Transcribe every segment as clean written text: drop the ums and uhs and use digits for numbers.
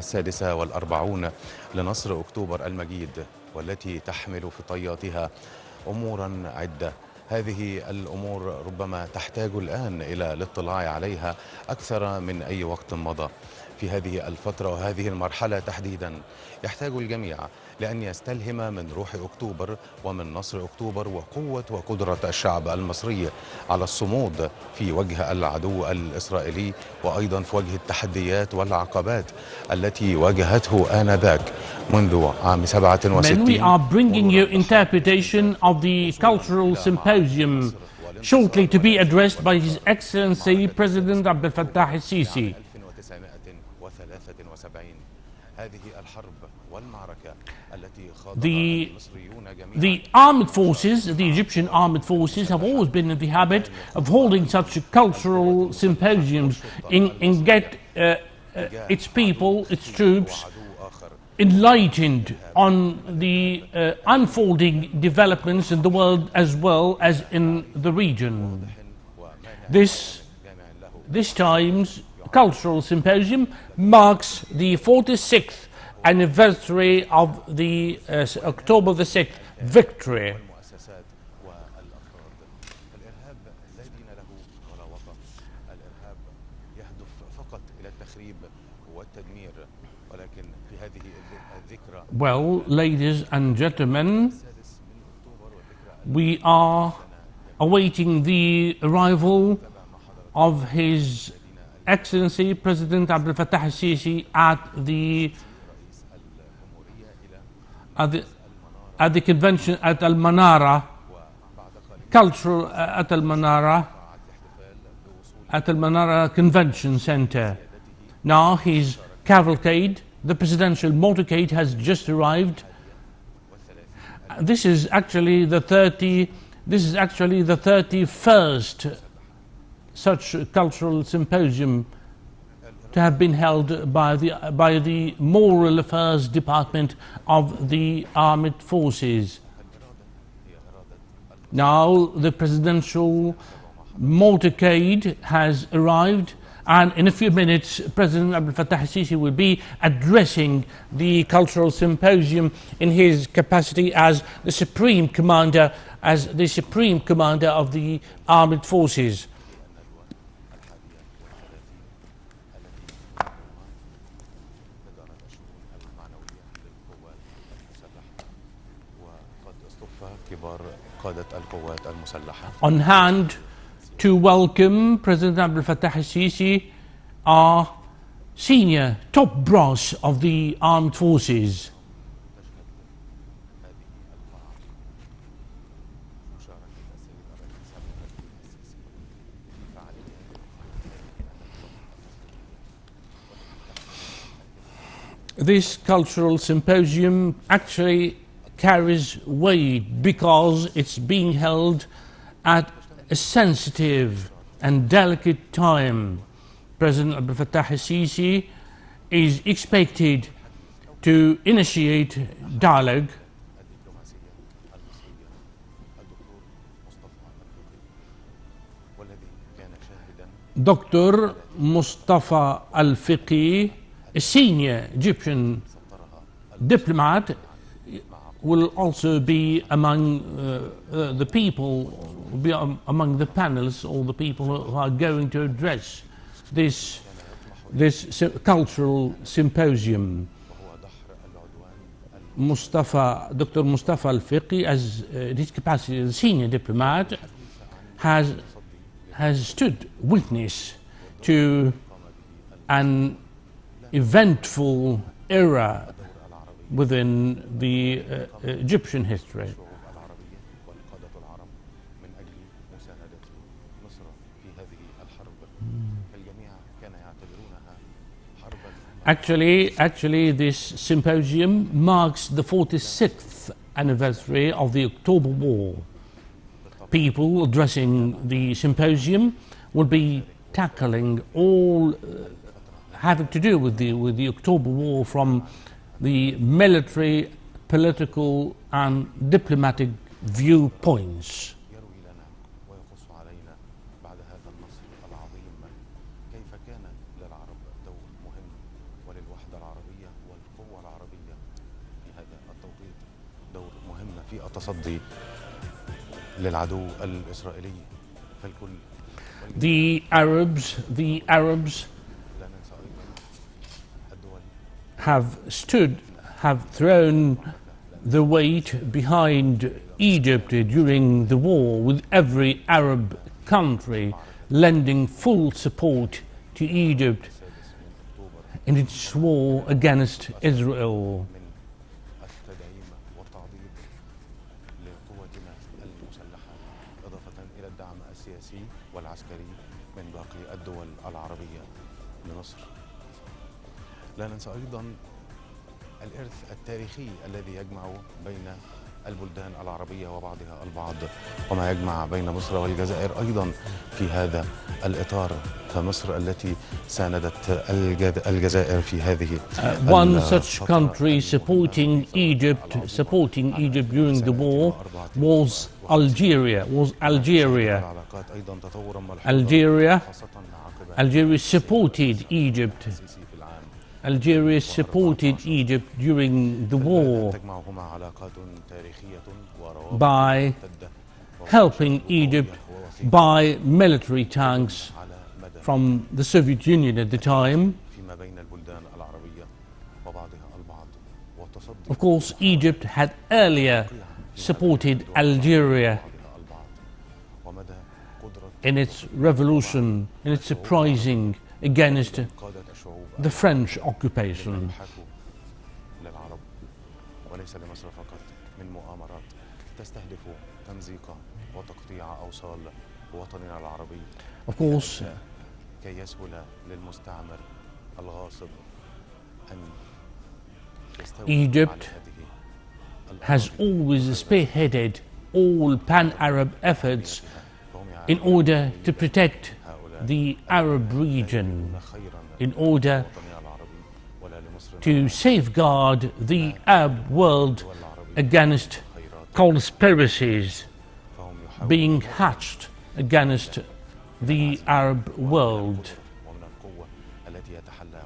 ال46 لنصر أكتوبر المجيد، والتي تحمل في طياتها أمورا عدة. هذه الأمور ربما تحتاج الآن إلى الاطلاع عليها أكثر من أي وقت مضى. في هذه الفترة وهذه المرحلة تحديدا يحتاج الجميع لأن يستلهم من روح أكتوبر ومن نصر أكتوبر وقوة وقدرة الشعب المصري على الصمود في وجه العدو الإسرائيلي، وأيضا في وجه التحديات والعقبات التي واجهته آنذاك منذ عام 67. We are bringing you interpretation of the cultural symposium shortly to be addressed by His Excellency President Abdel Fattah al-Sisi. The armed forces, the Egyptian armed forces, have always been in the habit of holding such cultural symposiums and get its people, its troops, enlightened on the unfolding developments in the world as well as in the region. This time's cultural symposium marks the 46th anniversary of the October the 6th victory. Well, ladies and gentlemen, we are awaiting the arrival of His Excellency President Abdel Fattah al-Sisi at the convention at Manara, at Manara Convention Center. Now his cavalcade, the presidential motorcade, has just arrived. This is actually the 31st such cultural symposium to have been held by the Moral Affairs Department of the Armed Forces. Now the presidential motorcade has arrived, and in a few minutes President Abdel Fattah al-Sisi will be addressing the cultural symposium in his capacity as the Supreme Commander of the Armed Forces. On hand to welcome President Abdel Fattah al-Sisi are senior top brass of the armed forces. This cultural symposium actually carries weight because it's being held at a sensitive and delicate time. President Abdel Fattah al-Sisi is expected to initiate dialogue Dr. Mustafa al-Fiqi, a senior Egyptian diplomat, will also be among the people, among the panels, or the people who are going to address this cultural symposium. Dr. Mustafa al-Fiqi, as his capacity as a senior diplomat, has stood witness to an eventful era within the Egyptian history. Actually, this symposium marks the 46th anniversary of the October War. People addressing the symposium will be tackling all having to do with the October War from the military, political and diplomatic viewpoints. التصدي للعدو الإسرائيلي فالكل. The Arabs لا ننسى أيضا الدول have thrown the weight behind Egypt during the war, with every Arab country lending full support to Egypt in its war against Israel. من التدعيم والتعضيد لقواتنا المسلحة، إضافة إلى الدعم السياسي والعسكري من باقي الدول العربية لمصر. لا ننسى أيضا الإرث التاريخي الذي يجمع بين البلدان العربية وبعضها البعض، وما يجمع بين مصر والجزائر أيضا في هذا الإطار، فمصر التي ساندت الجزائر في هذه One such country supporting Egypt during the war was Algeria. Algeria supported Egypt. Algeria supported Egypt during the war by helping Egypt buy military tanks from the Soviet Union at the time. Of course, Egypt had earlier supported Algeria in its revolution, in its uprising against the French occupation. وليس لمصر فقط من مؤامرات تستهدف تمزيق وتقطيع أوصال وطننا العربي. Of course, كي يسهل للمستعمر الغاصب أن يستولي Egypt has always spearheaded all pan-Arab efforts in order to protect the Arab region, in order to safeguard the Arab world against conspiracies being hatched against the Arab world.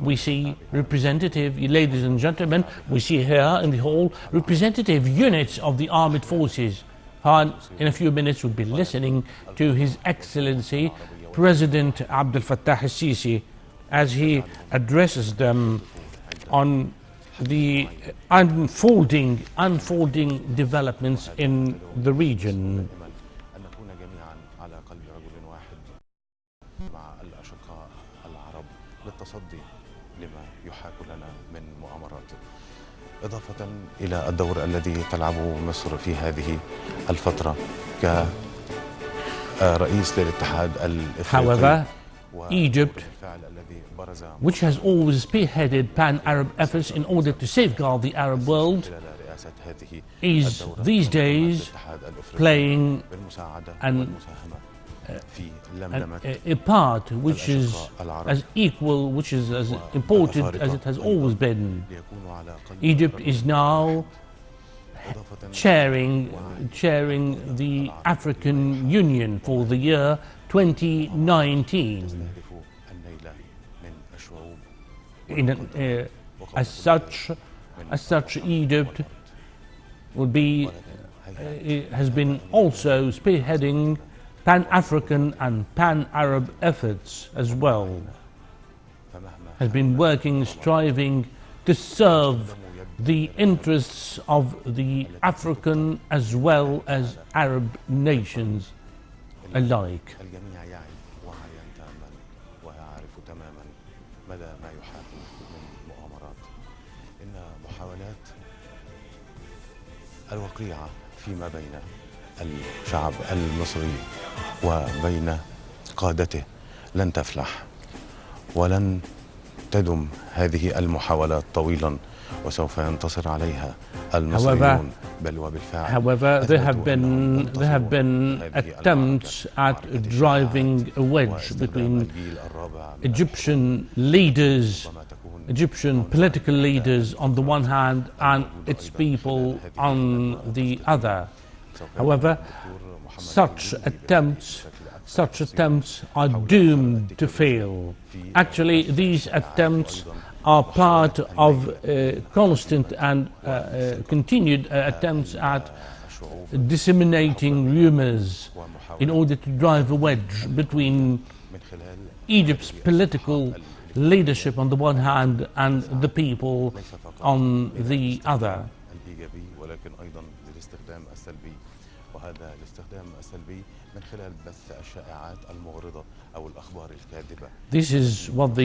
We see representative, ladies and gentlemen, we see here in the hall representative units of the armed forces. And in a few minutes we'll be listening to His Excellency President Abdel Fattah al-Sisi as he addresses them on the unfolding developments in the region. للتصدي لما يحاك لنا من مؤامرات، إضافة إلى الدور الذي تلعبه مصر في هذه الفترة كرئيس للاتحاد الإفريقي. However, Egypt, which has always spearheaded pan-Arab efforts in order to safeguard the Arab world, is these days playing a part which is as equal, which is as important as it has always been. Egypt is now chairing the African Union for the year 2019. As such, Egypt will be has been also spearheading pan-African and pan-Arab efforts as well, has been working, striving to serve the interests of the African as well as Arab nations alike. الوقيعة فيما بين الشعب المصري وبين قادته لن تفلح ولن تدم هذه المحاولات طويلا، وسوف ينتصر عليها المصريون بل وبالفعل. However, there have been attempts at driving a wedge between Egyptian leaders, Egyptian political leaders on the one hand and its people on the other. However, such attempts are doomed to fail. Actually, these attempts are part of constant and continued attempts at disseminating rumors in order to drive a wedge between Egypt's political leadership on the one hand and the people on the other. ولكن أيضا للاستخدام السلبي، وهذا الاستخدام السلبي من خلال بث الشائعات المغرضة أو الأخبار الكاذبة. This is what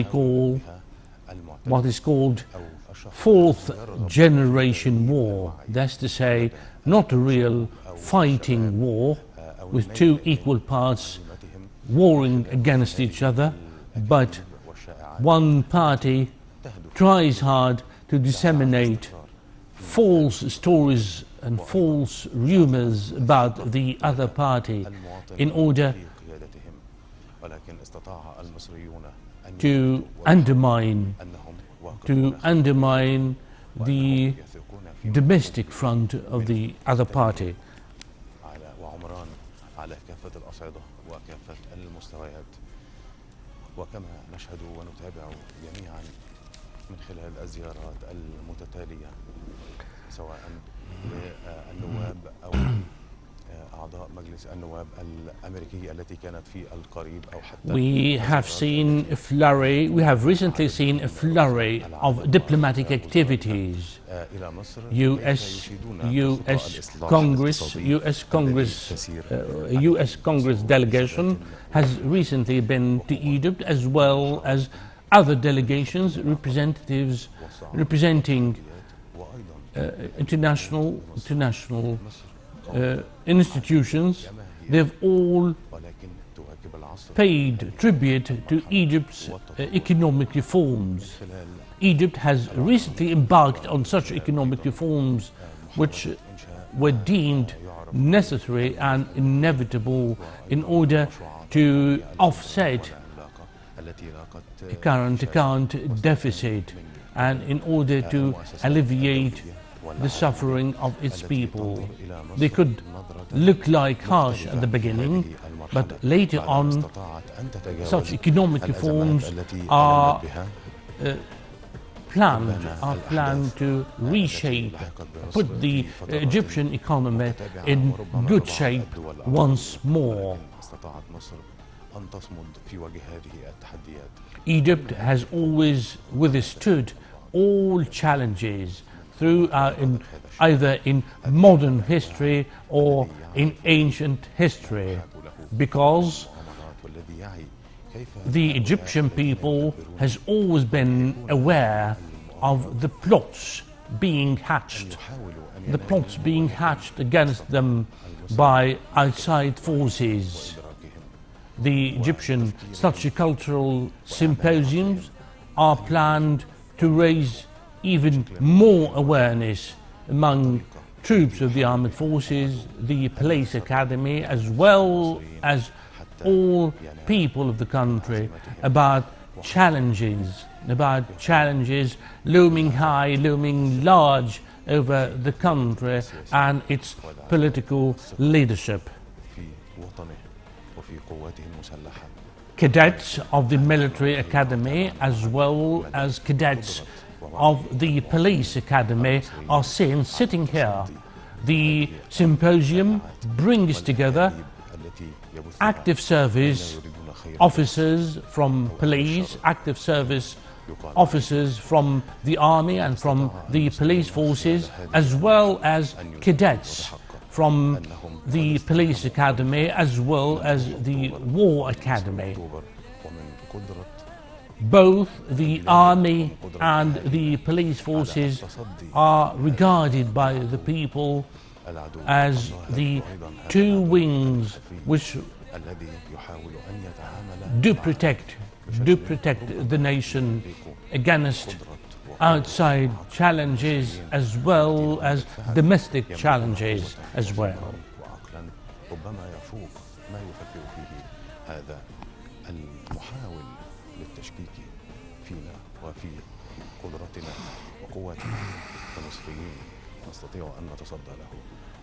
is called fourth generation war. That's to say, not a real fighting war with two equal parts warring against each other, but one party tries hard to disseminate false stories and false rumors about the other party in order to undermine the domestic front of the other party. وكما نشهد ونتابع جميعا من خلال الزيارات المتتالية سواء للنواب أو أعضاء مجلس النواب الأمريكي التي كانت في القريب أو حتى we have recently seen a flurry of diplomatic activities. US Congress delegation has recently been to Egypt, as well as other delegations, representing international institutions. They've all paid tribute to Egypt's economic reforms. Egypt has recently embarked on such economic reforms which were deemed necessary and inevitable in order to offset the current account deficit and in order to alleviate the suffering of its people. They could look like harsh at the beginning, but later on such economic reforms are planned to reshape, put the Egyptian economy in good shape once more. Egypt has always withstood all challenges either in modern history or in ancient history, because the Egyptian people has always been aware of the plots being hatched against them by outside forces. The Egyptian sociocultural symposiums are planned to raise even more awareness among troops of the armed forces, the police academy, as well as all people of the country about challenges looming high, looming large over the country and its political leadership. Cadets of the military academy as well as cadets of the police academy are seen sitting here. The symposium brings together active service officers from police, active service officers from the army and from the police forces, as well as cadets from the police academy as well as the war academy. Both the army and the police forces are regarded by the people as the two wings which do protect the nation against outside challenges as well as domestic challenges as well. للتشكيك فينا وفي قدرتنا وقوتنا كمصريين نستطيع أن نتصدى له،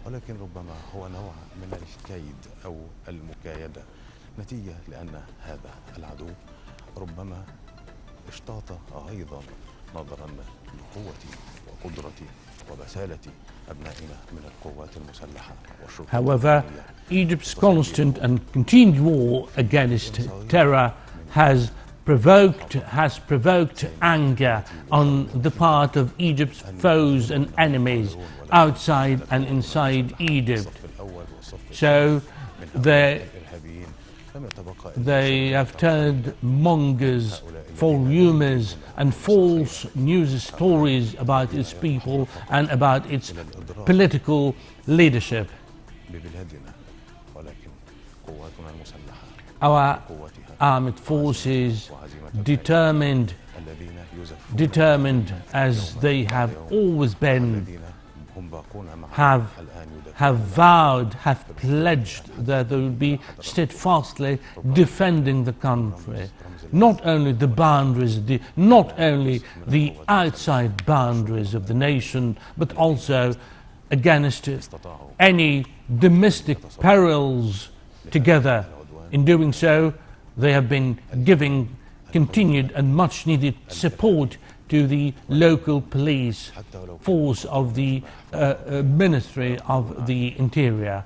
ولكن ربما هو نوع من الكيد أو المكايدة نتيجة لأن هذا العدو ربما اشتاط أيضا نظرا لقوة قدرة وبسالة أبنائنا من القوات المسلحة والشرطة However, Egypt's constant and continued war against terror has provoked anger on the part of Egypt's foes and enemies outside and inside Egypt. So they have turned mongers for rumors and false news stories about its people and about its political leadership. Our armed forces, determined as they have always been, have vowed, have pledged that they will be steadfastly defending the country. Not only the boundaries, not only the outside boundaries of the nation, but also against any domestic perils together. In doing so, they have been giving continued and much needed support to the local police force of the Ministry of the Interior.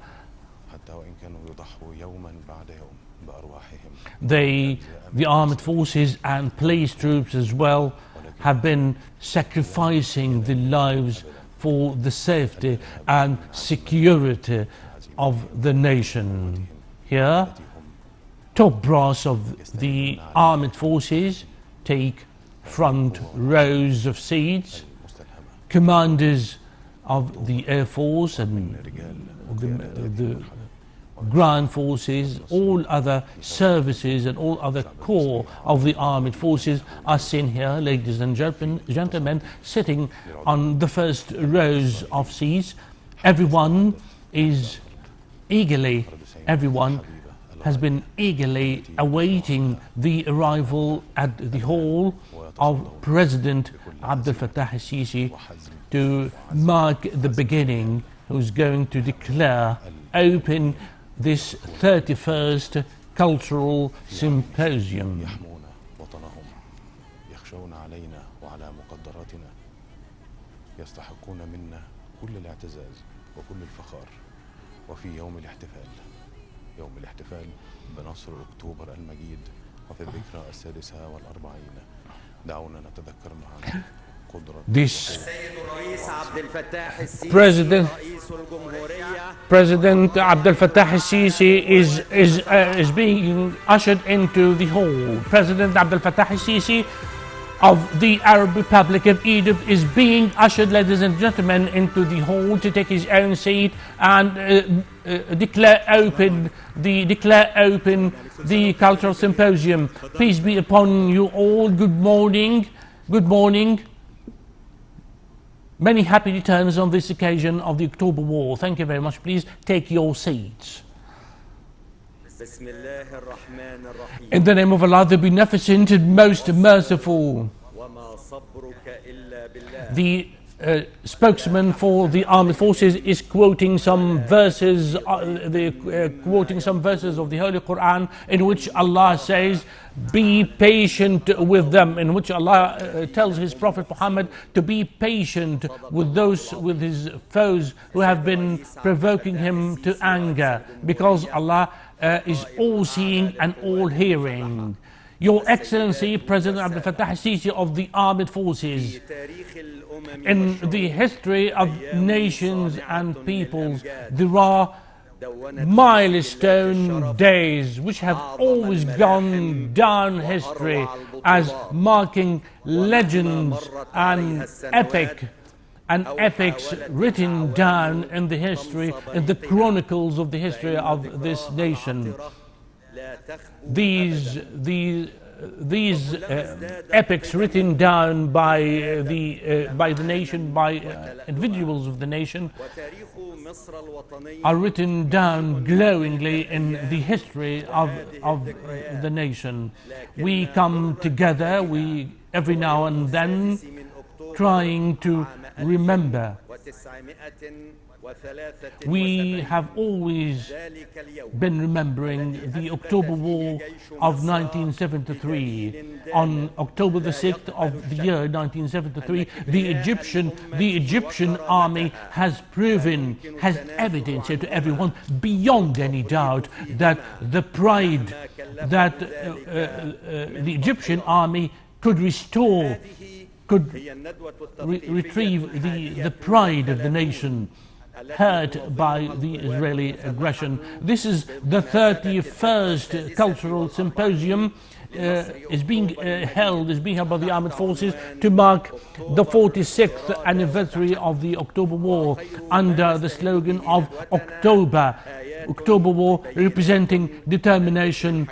The armed forces and police troops as well have been sacrificing their lives for the safety and security of the nation. Here, top brass of the armed forces take front rows of seats. Commanders of the Air Force and the ground forces, all other services and all other corps of the armed forces are seen here, ladies and gentlemen, sitting on the first rows of seats. Everyone has been eagerly awaiting the arrival at the hall of President Abdel Fattah al-Sisi to mark the beginning, who's going to declare open this 31st Cultural Symposium. يستحقون منا كل الاعتزاز وكل الفخار وفي يوم الاحتفال بنصر أكتوبر المجيد وفي الذكرى 46 دعونا نتذكر معا قدرة President Abdel Fattah al-Sisi is being ushered into the hall. President Abdel Fattah al-Sisi of the Arab Republic of Egypt is being ushered, ladies and gentlemen, into the hall to take his own seat and declare open the Cultural Symposium. Peace be upon you all. Good morning. Good morning. Many happy returns on this occasion of the October War. Thank you very much. Please take your seats. In the name of Allah, the Beneficent and Most Merciful. The spokesman for the armed forces is quoting some verses, quoting some verses of the Holy Quran, in which Allah says, "Be patient with them," in which Allah tells His Prophet Muhammad to be patient with his foes who have been provoking him to anger, because Allah is all-seeing and all-hearing. Your Excellency, President Abdel Fattah al-Sisi of the Armed Forces, in the history of nations and peoples, there are milestone days which have always gone down history as marking legends and epics written down in the history, in the chronicles of the history of this nation. These epics written down by the nation, by individuals of the nation, are written down glowingly in the history of the nation. We come together, every now and then, trying to remember We have always been remembering the October War of 1973. On October the 6th of the year 1973, the Egyptian army has evidenced to everyone beyond any doubt that the pride that the Egyptian army could restore, could retrieve the pride of the nation hurt by the Israeli aggression. This is the 31st Cultural Symposium is being held by the armed forces to mark the 46th anniversary of the October War under the slogan of October War, representing determination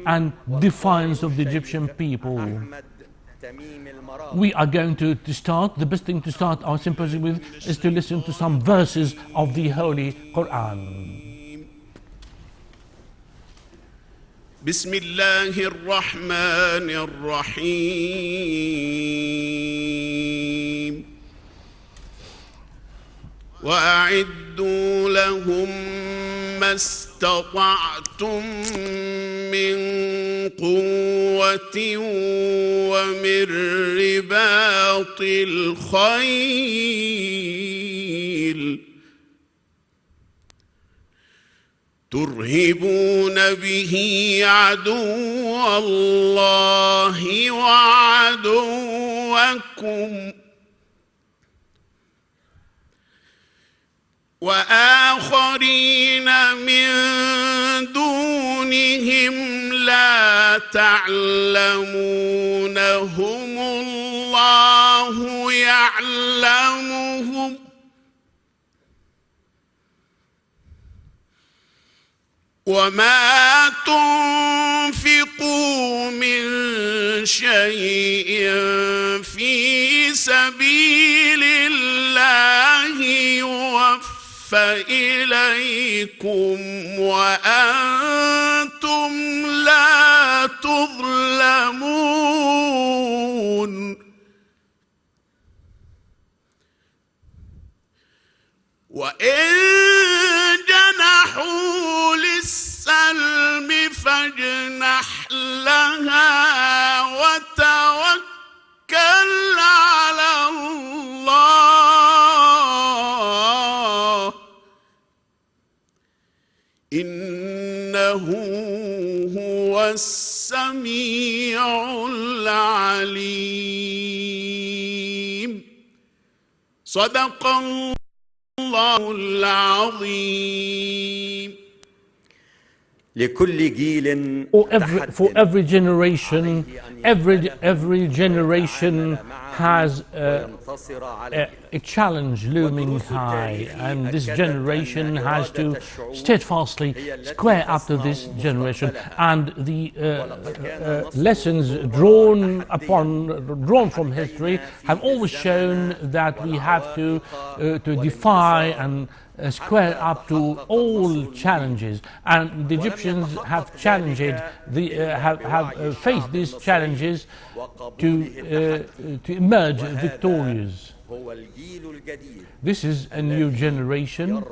and defiance of the Egyptian people. We are going to start. The best thing to start our symposium with is to listen to some verses of the Holy Quran. بسم الله الرحمن الرحيم وأعدوا لهم ما استطعتم من قوة ومن رباط الخيل ترهبون به عدو الله وعدوكم وآخرين من دونهم لا تعلمونهم الله يعلمهم وما تنفقوا من شيء في سبيل الله يوفى إليكم وأنتم لا تظلمون وإن جنحوا للسلم فاجنح لها وتوكل على الله إنه هو السميع العليم صدق الله العظيم. لكل جيل For every generation, every generation has a challenge looming high, and this generation has to steadfastly square up to this generation, and the lessons drawn from history have always shown that we have to defy and square up to all challenges, and the Egyptians have faced these challenges to emerge victorious. This is a new generation.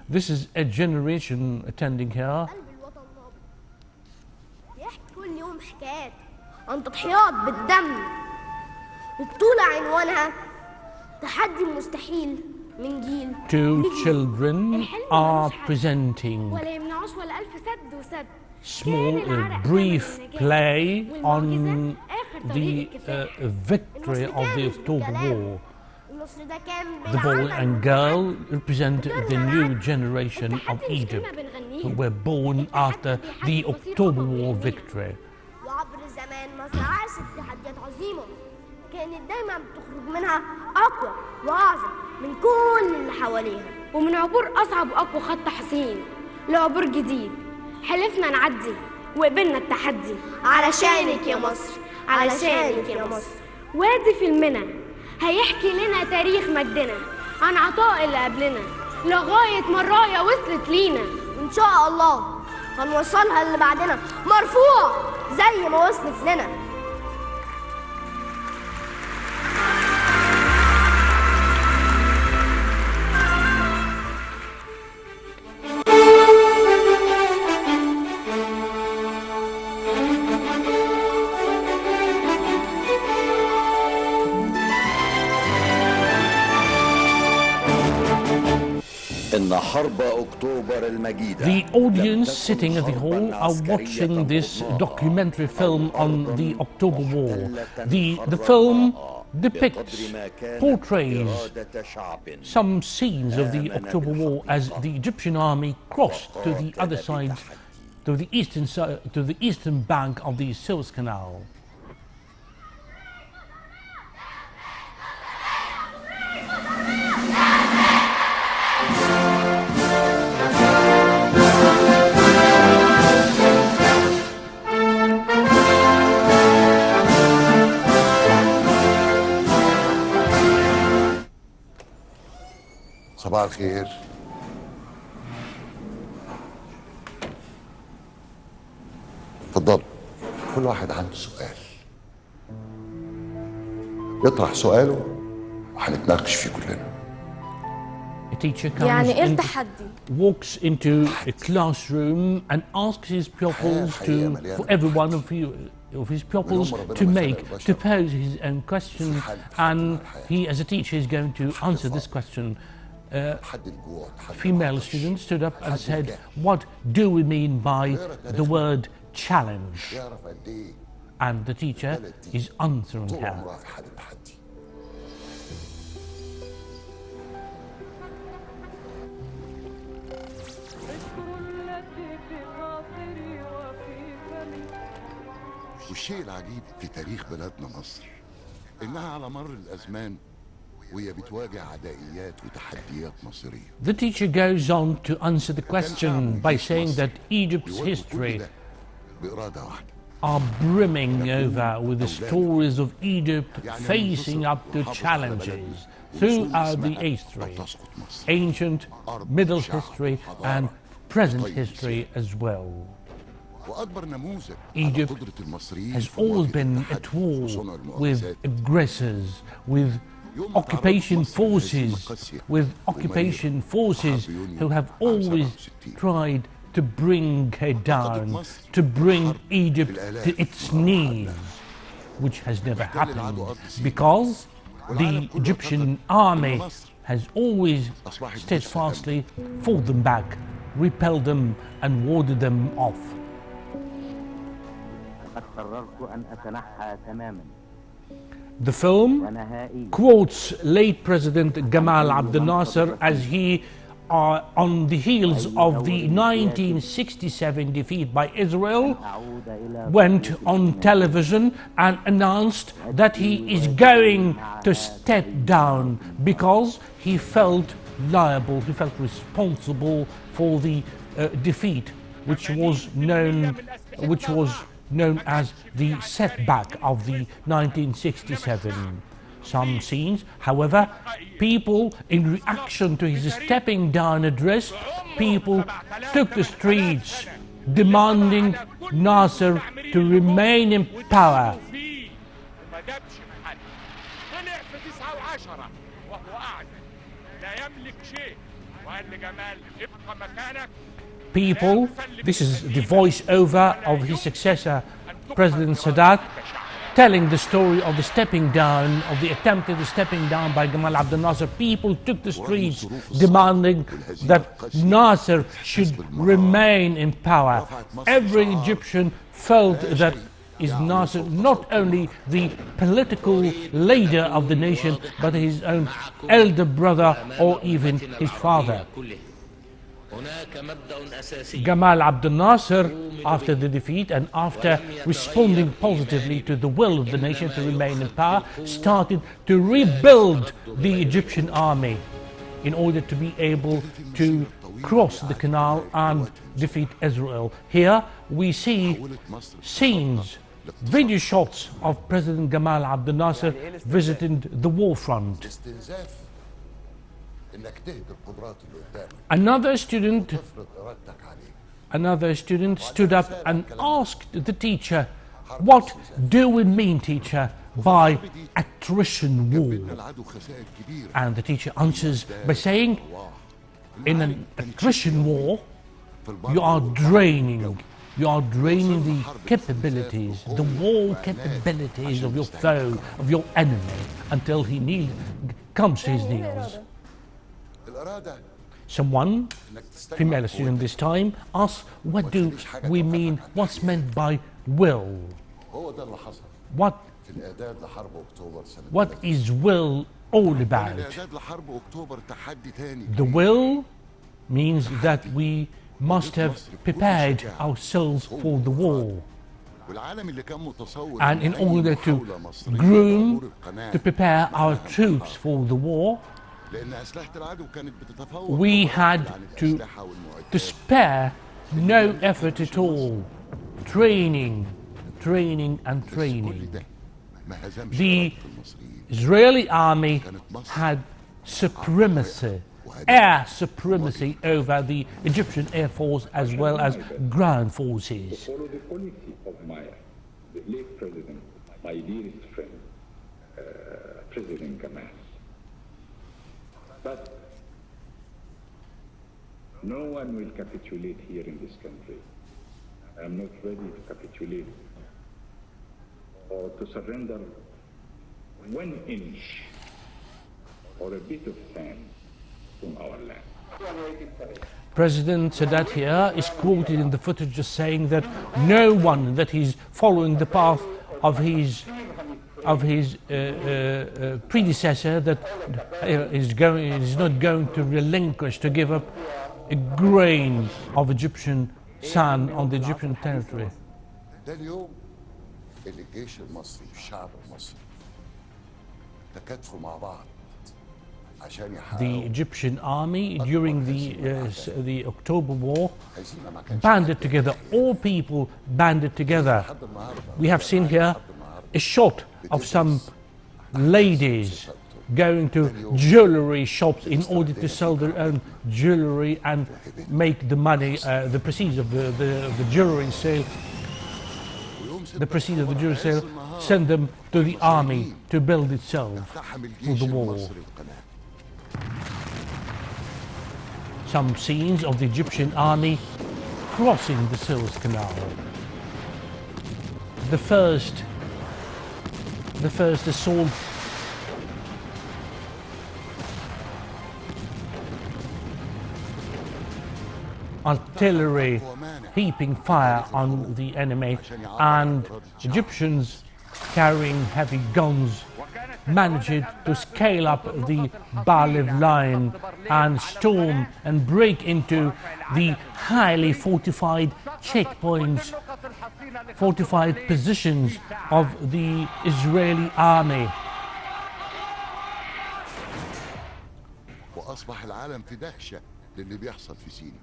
This is a generation attending here. كل يوم حكايات عن تضحيات بالدم وبطولة عنوانها تحدي مستحيل. Two children are presenting small, brief play on the victory of the October War. The boy and girl represent the new generation of Egypt who were born after the October War victory. كانت دايما بتخرج منها اقوى واعظم من كل اللي حواليها، ومن عبور اصعب واقوى خط حصين لعبور جديد حلفنا نعدي وقبلنا التحدي. علشانك يا مصر، علشانك يا مصر. وادي في المنى هيحكي لنا تاريخ مجدنا عن عطاء اللي قبلنا لغايه ما الرايه وصلت لينا، وان شاء الله هنوصلها اللي بعدنا مرفوع زي ما وصلت لنا. إن حرب أكتوبر المجيدة. The audience sitting at the hall are watching this documentary film on the October War. The film depicts, portrays some scenes of the October War as the Egyptian army crossed to the other side, to the eastern bank of the Suez Canal. صباح الخير. اتفضلوا. كل واحد عنده سؤال يطرح سؤاله وهنتناقش فيه كلنا. A teacher يعني ايه comes التحدي؟ walks into a classroom and asks his pupils for every one of his pupils to pose his own question, and he as a teacher is going to answer this question. Female student stood up and said, "What do we mean by the word challenge?" And the teacher is answering her. والشيء العجيب في تاريخ بلادنا مصر إنها على مر الأزمان وهي بتواجه عدائيات وتحديات مصيرية. The teacher goes on to answer the question by saying that Egypt's history بإرادة واحدة. are brimming over with the stories of Egypt facing up to challenges throughout the history, ancient, middle history and present history as well. Egypt has always been at war with aggressors, with occupation forces who have always tried to bring her down, to bring Egypt to its knees, which has never happened because the Egyptian army has always steadfastly fought them back, repelled them and warded them off. The film quotes late President Gamal Abdel Nasser as he, on the heels of the 1967 defeat by Israel, went on television and announced that he is going to step down because he felt liable, he felt responsible for the defeat, which was known as the setback of the 1967. Some scenes, however, people in reaction to his stepping down address, people took the streets demanding Nasser to remain in power. People, this is the voiceover of his successor, President Sadat, telling the story of the stepping down, of the attempted stepping down by Gamal Abdel Nasser. People took the streets demanding that Nasser should remain in power. Every Egyptian felt that is Nasser not only the political leader of the nation, but his own elder brother or even his father. Gamal Abdel Nasser, after the defeat and after responding positively to the will of the nation to remain in power, started to rebuild the Egyptian army in order to be able to cross the canal and defeat Israel. Here we see scenes, video shots of President Gamal Abdel Nasser visiting the war front. Another student stood up and asked the teacher, "What do we mean, teacher, by attrition war?" And the teacher answers by saying, in an attrition war, you are draining the capabilities, the war capabilities of your foe, of your enemy, until he comes to his knees. Someone, female student this time, asked, what do we mean, what's meant by will? هو ده اللي حصل What, في الإعداد لحرب أكتوبر سنة what is will all about? الإعداد لحرب أكتوبر تحدي تاني The will means that we must have prepared ourselves for the war. والعالم اللي كان متصور And in إن أي order to محاولة مصرية groom, لعبور القناة to prepare our troops for the war, لأن أسلحة العدو كانت بتتفوق we بمراحل had عن to الأسلحة والمعدات. spare no effort at all. Training, training and كل training. ده ما هزمش The إرادة المصريين. Israeli army had supremacy, air supremacy over the Egyptian Air Force as well as ground forces. Follow the policy of my the late president, my dearest friend, President Gamal. But no one will capitulate here in this country. I am not ready to capitulate or to surrender 1 inch or a bit of sand from our land. President Sadat here is quoted in the footage as saying that no one that is following the path of his predecessor that is not going to relinquish, to give up a grain of Egyptian sand on the Egyptian territory. ده اليوم اللي الجيش المصري والشعب المصري تكاتفوا مع بعض عشان The يحققوا Egyptian army during the October War هزيمة ما كانش banded together, all people banded together. لحد النهارده. We have seen here a shot of some ladies going to jewelry shops in order to sell their own jewelry and make the money, the proceeds of the jewelry sale, the proceeds of the jewelry sale, send them to the army to build itself اقتحم for الجيش the war. المصري القناة. Some scenes of the Egyptian army crossing the Suez Canal. The first assault artillery heaping fire on the enemy, and Egyptians carrying heavy guns managed to scale up the Balev line and storm and break into the highly fortified checkpoints, fortified positions of the Israeli army. وأصبح العالم في دهشة للي بيحصل في سيناء.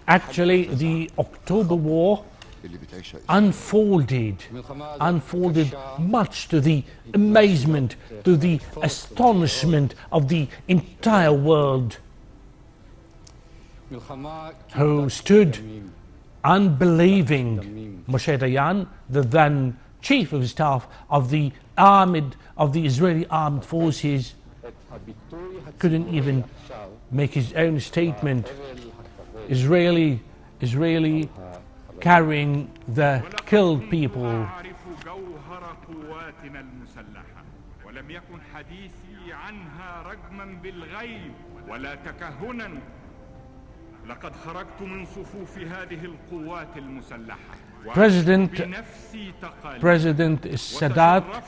Actually, the October War اللي بتعيشها إسرائيل. unfolded much to the amazement, to the astonishment of the entire world, who stood unbelieving. Moshe Dayan, the then chief of staff of the Israeli armed forces, couldn't even make his own statement. Israeli carrying the killed people. ولم يكن حديثي عنها رجما بالغيب ولا تكهنا. لقد خرجت من صفوف هذه القوات المسلحة. President Sadat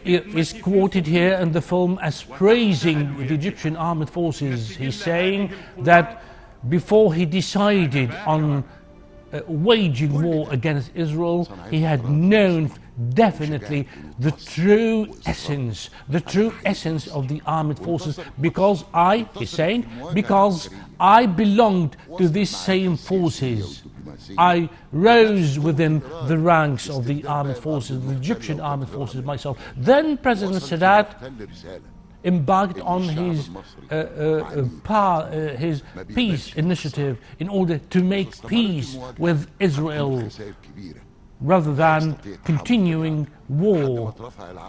is quoted here in the film as praising the Egyptian armed forces. He's saying that before he decided on waging war against Israel, he had known definitely the true essence of the armed forces, because he's saying, because I belonged to these same forces. I rose within the ranks of the armed forces, the Egyptian armed forces myself. Then President Sadat embarked on his peace initiative in order to make peace with Israel, rather than continuing war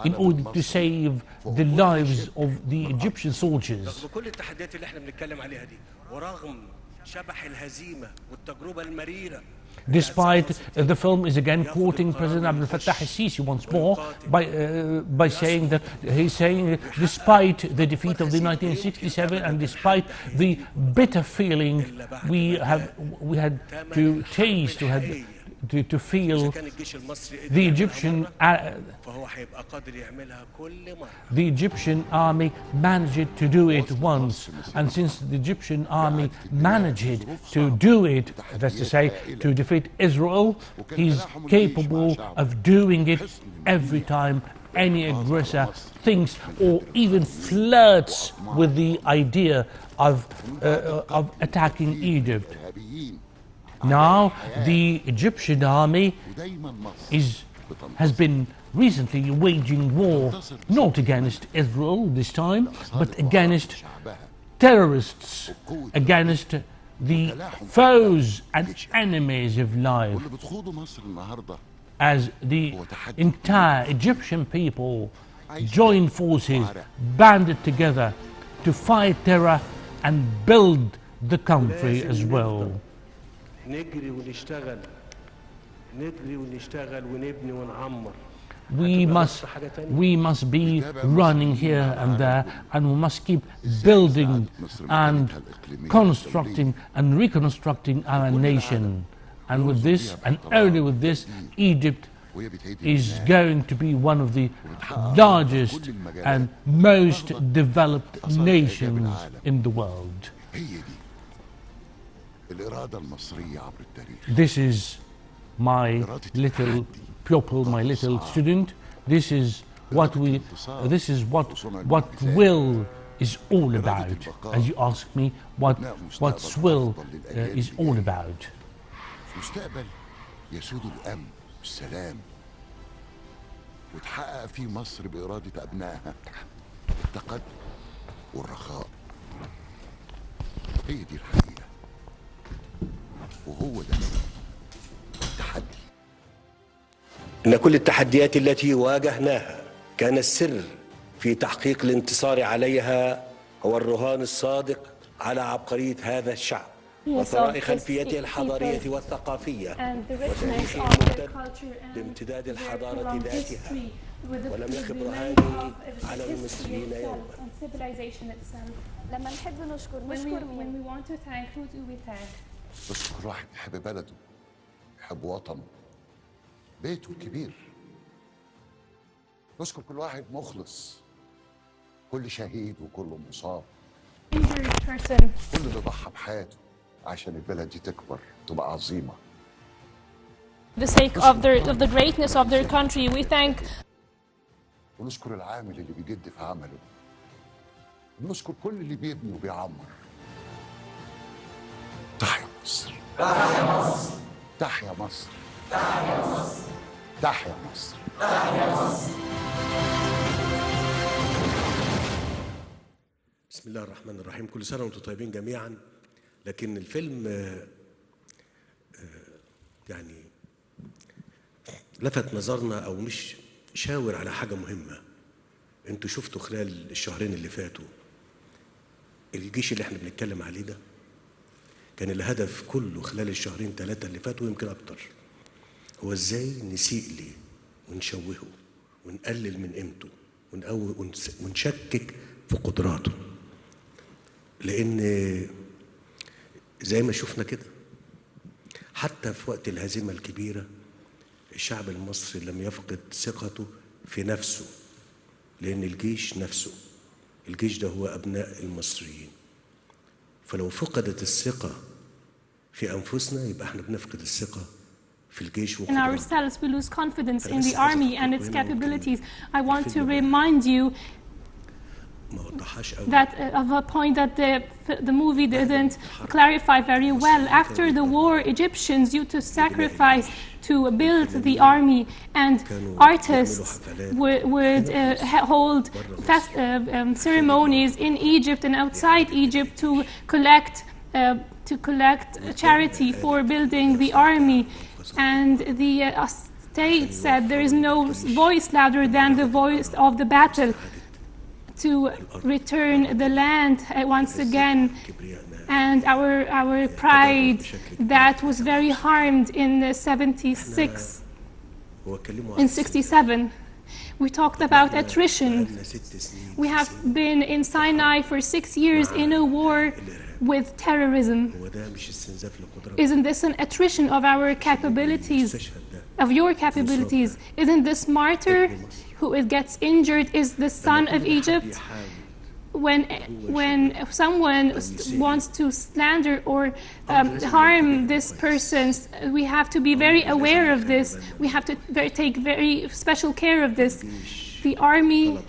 in order to save the lives of the Egyptian soldiers. بكل التحديات اللي احنا بنتكلم عليها دي ورغم شبح الهزيمة والتجربة المريرة Despite the film is again quoting President Abdel Fattah al-Sisi once more by saying that he's saying despite the defeat of the 1967 and despite the bitter feeling we had to taste, to feel, the Egyptian army managed to do it once, and since the Egyptian army managed to do it, that's to say, to defeat Israel, he's capable of doing it every time any aggressor thinks or even flirts with the idea of attacking Egypt. Now, the Egyptian army has been recently waging war, not against Israel this time, but against terrorists, against the foes and enemies of life. As the entire Egyptian people joined forces, banded together to fight terror and build the country as well. We must be running here and there, and we must keep building and constructing and reconstructing our nation. And with this, and only with this, Egypt is going to be one of the largest and most developed nations in the world. This is my little pupil, my little student. This is what will is all about. As you ask me, what's will is all about. مستقبل يسود الأمن والسلام وتحقق فيه مصر بإرادة أبنائها التقدم والرخاء. هي دي الحقيقة وهو ده التحدي. إن كل التحديات التي واجهناها كان السر في تحقيق الانتصار عليها هو الرهان الصادق على عبقرية هذا الشعب وثراء خلفيته الحضارية والثقافية وتاريخه الممتد بامتداد الحضارة ذاتها ولم يخب رهاني على المصريين يوما. لما نحب نشكر مين؟ بس كل واحد يحب بلده، يحب وطنه، بيته الكبير. نشكر كل واحد مخلص، كل شهيد وكل مصاب، كل اللي ضحى بحياته عشان البلد دي تكبر تبقى عظيمة. The sake of the greatness of their country, we thank. ونشكر العامل اللي بيجد في عمله. ونشكر كل اللي بيبني وبيعمر. تحيا مصر. تحيا مصر. تحيا مصر. تحيا مصر. تحيا مصر. تحيا مصر. بسم الله الرحمن الرحيم. كل سنة وانتم طيبين جميعا. لكن الفيلم يعني لفت نظرنا او مش شاور على حاجة مهمة. انتوا شفتوا خلال الشهرين اللي فاتوا الجيش اللي احنا بنتكلم عليه ده كان الهدف كله خلال الشهرين 3 اللي فاتوا يمكن اكتر هو ازاي نسيء ليه ونشوهه ونقلل من قيمته ونشكك في قدراته. لان زي ما شفنا كده حتى في وقت الهزيمة الكبيرة الشعب المصري لم يفقد ثقته في نفسه، لأن الجيش نفسه، الجيش ده هو أبناء المصريين. فلو فقدت الثقة في أنفسنا يبقى احنا بنفقد الثقة في الجيش In ourselves we lose confidence in the army and its capabilities. I want to remind you that of a point that the movie didn't clarify very well. After the war, Egyptians used to sacrifice to build the army, and artists would hold ceremonies in Egypt and outside Egypt to collect charity for building the army. And the state said there is no voice louder than the voice of the battle. to return the land once again, and our pride that was very harmed in 76, in 67. We talked about attrition. We have been in Sinai for 6 years in a war with terrorism. Isn't this an attrition of our capabilities, of your capabilities? Isn't this martyr who gets injured is the son of Egypt? When someone wants to slander or harm this person, we have to be very aware of this. We have to take very special care of this. The army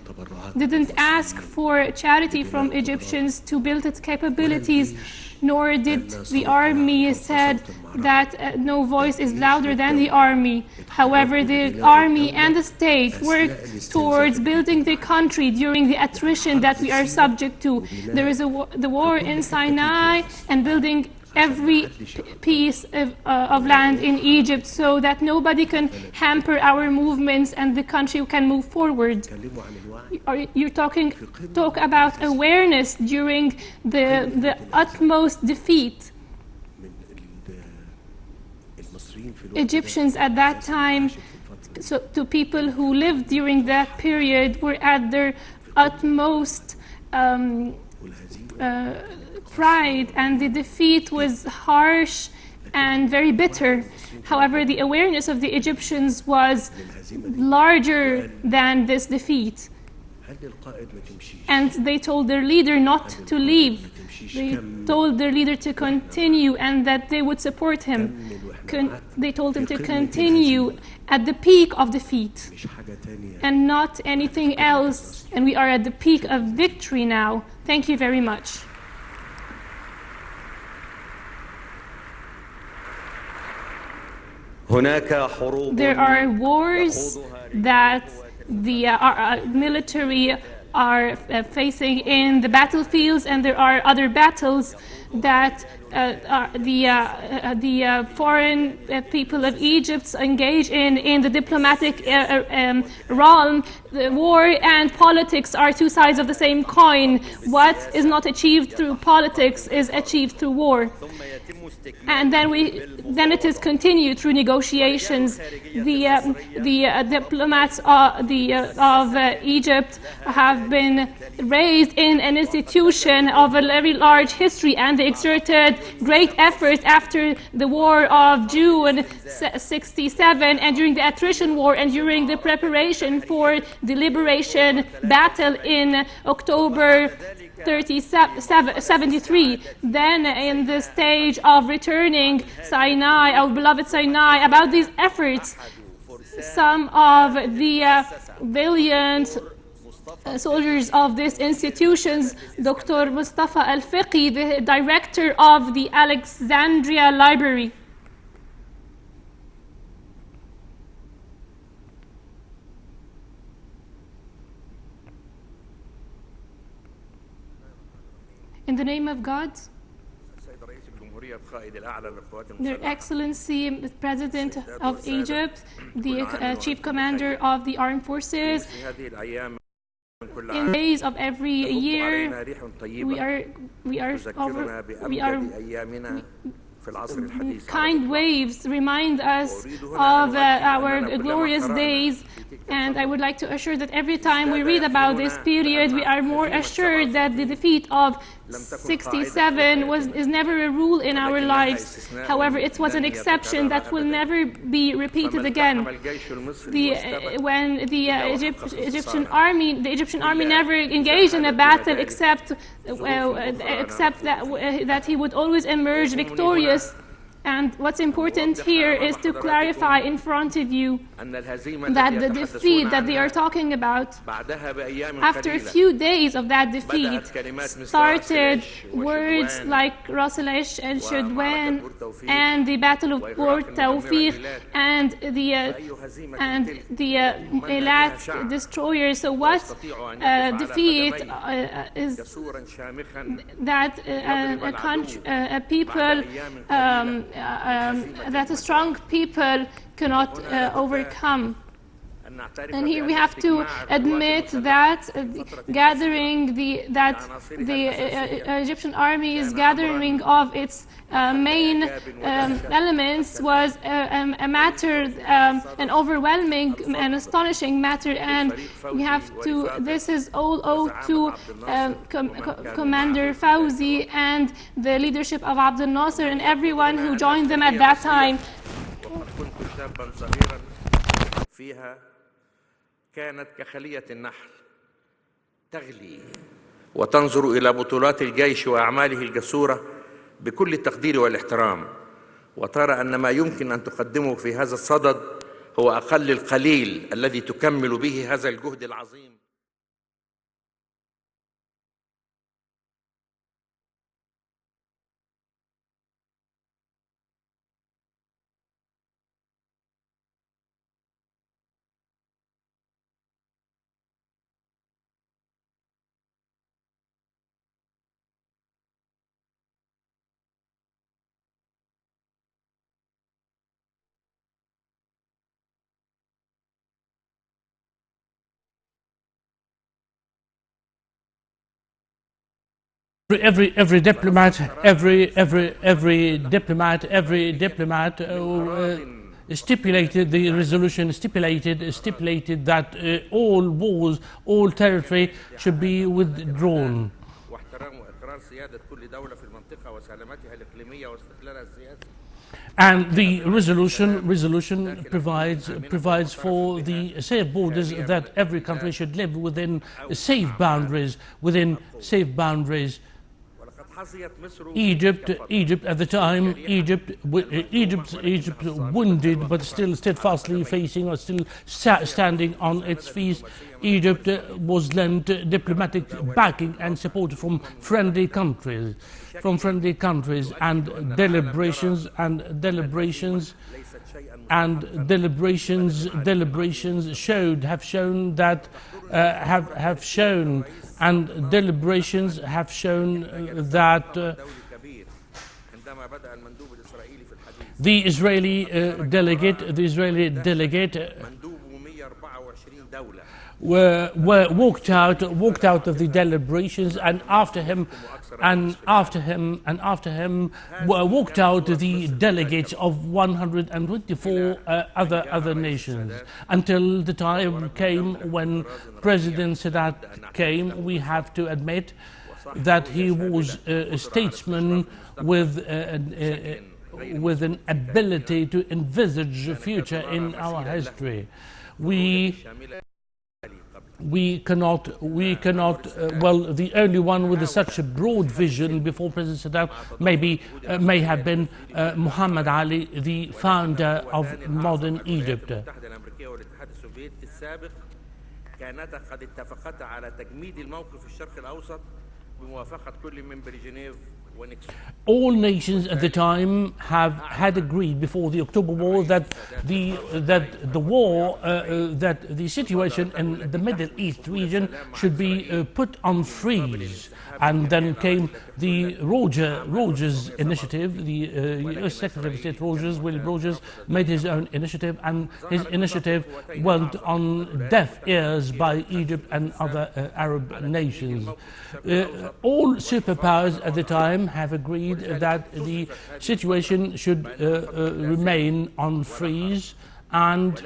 didn't ask for charity from Egyptians to build its capabilities, nor did the army said that no voice is louder than the army. However, the army and the state worked towards building the country during the attrition that we are subject to. There is the war in Sinai and building every piece of land in Egypt so that nobody can hamper our movements and the country can move forward. You talk about awareness during the utmost defeat. Egyptians at that time, so to people who lived during that period, were at their utmost pride, and the defeat was harsh and very bitter. However, the awareness of the Egyptians was larger than this defeat. And they told their leader not to leave. They told their leader to continue and that they would support him. They told him to continue at the peak of defeat and not anything else. And we are at the peak of victory now. Thank you very much. There are wars that the military are facing in the battlefields, and there are other battles that the foreign people of Egypt engage in the diplomatic realm. The war and politics are two sides of the same coin. What is not achieved through politics is achieved through war. And then it is continued through negotiations. The diplomats of Egypt have been raised in an institution of a very large history, and they exerted great efforts after the war of June 67 and during the attrition war and during the preparation for the liberation battle in October 73. Then in the stage of returning Sinai, our beloved Sinai, about these efforts, some of the valiant soldiers of these institutions, Dr. Mustafa Al-Fiqi, the director of the Alexandria Library. In the name of God, Their Excellency, the President of Egypt, the Chief Commander of the Armed Forces, in days of every year, kind waves remind us of our glorious days, and I would like to assure that every time we read about this period, we are more assured that the defeat of 67 is never a rule in our lives. However, it was an exception that will never be repeated again. When the Egyptian army never engaged in a battle except that he would always emerge victorious. And what's important here is to clarify in front of you that the defeat that they are talking about, after a few days of that defeat, started words like Rasalash and Shudwan and the Battle of Port Tawfiq and the Eilat destroyer. So what defeat is that a people that a strong people cannot overcome. And here we have to admit that the Egyptian army is gathering of its main elements was a matter, an overwhelming and astonishing matter, and we have to. This is all owed to Commander Fawzi and the leadership of Abdel Nasser and everyone who joined them at that time. كانت كخلية النحل تغلي وتنظر إلى بطولات الجيش وأعماله الجسورة بكل التقدير والاحترام، وترى أن ما يمكن أن تقدمه في هذا الصدد هو أقل القليل الذي تكمل به هذا الجهد العظيم. Every diplomat stipulated the resolution stipulated that all wars, all territory should be withdrawn. And the resolution provides for the safe borders, that every country should live within safe boundaries. Egypt at the time, Egypt wounded but still steadfastly facing, or still standing on its feet. Egypt was lent diplomatic backing and support from friendly countries, and deliberations have shown that the Israeli delegate were walked out of the deliberations, and after him walked out the delegates of 124 other nations, until the time came when President Sadat came. We have to admit that he was a statesman with an ability to envisage a future in our history. We cannot the only one with such a broad vision before President Sadat may have been Muhammad Ali, the founder of modern Egypt. كانتا قد اتفقتا على تجميد الموقف الشرقي الأوسط بموافقة كل من بريجنيف ونيكسون. All nations at the time had agreed before the October War that the situation in the Middle East region should be put on freeze. And then came the Rogers initiative. The U.S. Secretary of State William Rogers made his own initiative, and his initiative went on deaf ears by Egypt and other Arab nations. All superpowers at the time have agreed that the situation should remain on freeze, and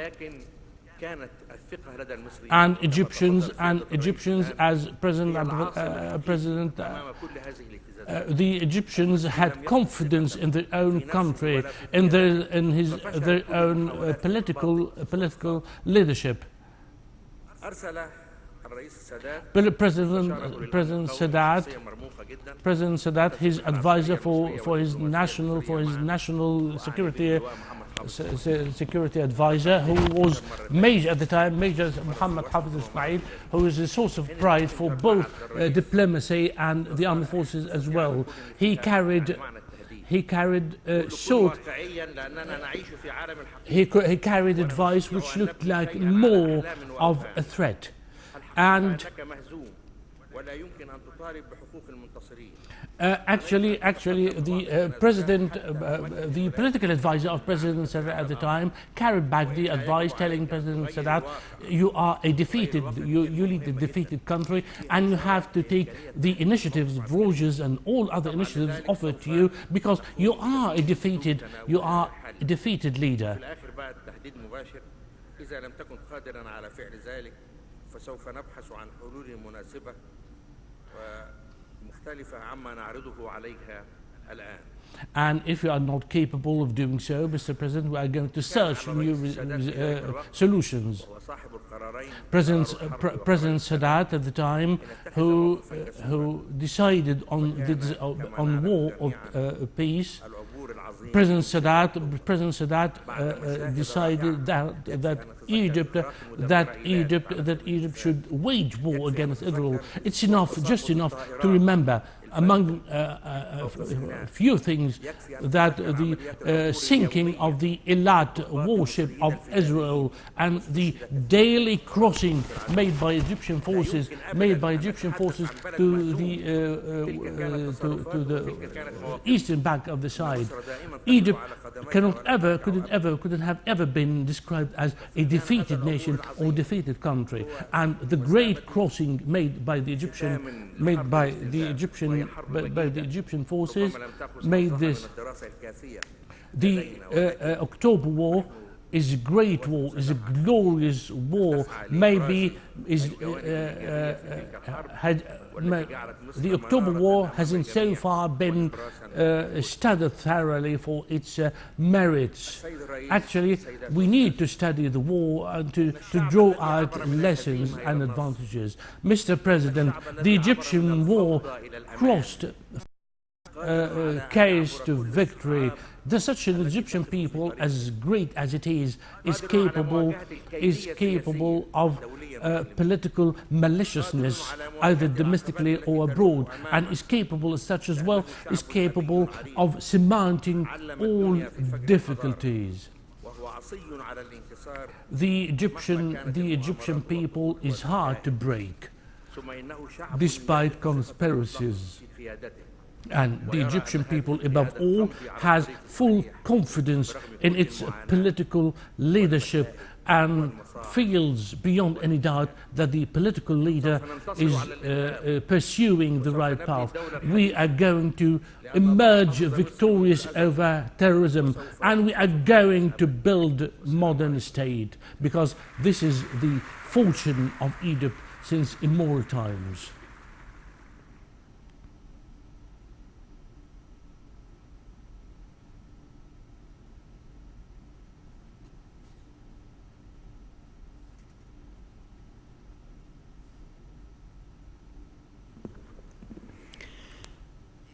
Egyptians, as the Egyptians had confidence in their own country, in their own political leadership. President Sadat, his advisor for his national security advisor, who was Major at the time, Major Muhammad Hafiz Ismail, who is a source of pride for both diplomacy and the armed forces as well. He carried advice which looked like more of a threat. And Actually, the president, the political advisor of President Sadat at the time, carried back the advice, telling President Sadat, "You are a defeated, you lead a defeated country, and you have to take the initiatives, Rogers and all other initiatives offered to you, because you are a defeated leader." إذا لم تكن قادرا على فعل ذلك فسوف نبحث عن حلول مناسبة ومختلفة عما نعرضه عليها الآن. And if you are not capable of doing so, Mr. President, we are going to search new solutions. President Sadat at the time, who decided on war or peace, President Sadat decided that Egypt should wage war against Israel. It's just enough to remember, among a few things, that the sinking of the Eilat warship of Israel and the daily crossing made by Egyptian forces to the eastern bank of the side. Egypt couldn't have ever been described as a defeated nation or defeated country, and the great crossing made by the Egyptian forces made this. The October War is a great war, is a glorious war. Maybe the October War hasn't so far been studied thoroughly for its merits. Actually, we need to study the war and to draw out lessons and advantages. Mr. President, the Egyptian war crossed chaos to victory. There's such an Egyptian people, as great as it is capable of political maliciousness, either domestically or abroad, and is capable as such as well, is capable of surmounting all difficulties. The Egyptian people is hard to break, despite conspiracies. And the Egyptian people, above all, has full confidence in its political leadership and feels beyond any doubt that the political leader is pursuing the right path. We are going to emerge victorious over terrorism, and we are going to build modern state, because this is the fortune of Egypt since immemorial times.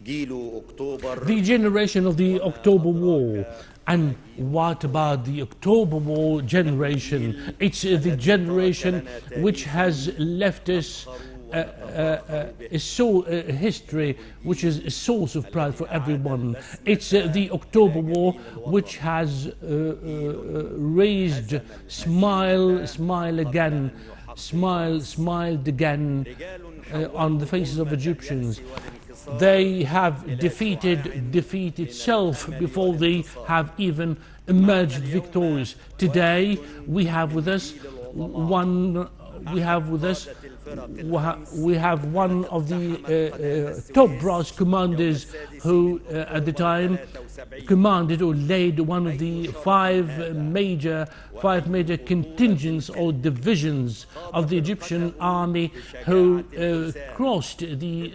The generation of the October War. And what about the October War generation? It's the generation which has left us a history which is a source of pride for everyone. It's the October War which has raised smiled again on the faces of Egyptians. They have defeated self before they have even emerged victorious. Today we have with us one of the top brass commanders who at the time commanded or led one of the five major contingents or divisions of the Egyptian army who crossed the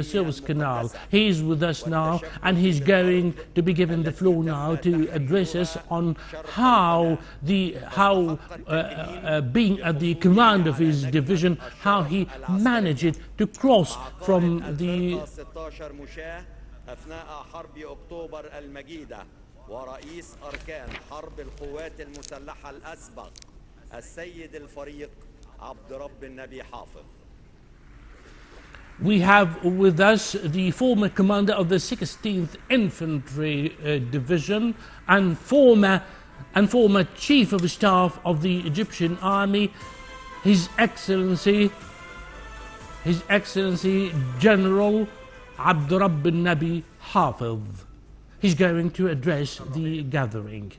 Suez Canal. He is with us now, and he's going to be given the floor now to address us on how being at the command of his division, how he managed to cross from the أثناء حرب أكتوبر المجيدة ورئيس أركان حرب القوات المسلحة الأسبق السيد الفريق عبد رب النبي حافظ. We have with us the former commander of the 16th Infantry Division and former Chief of Staff of the Egyptian Army, His Excellency General عبد رب النبي حافظ. He's going to address the gathering.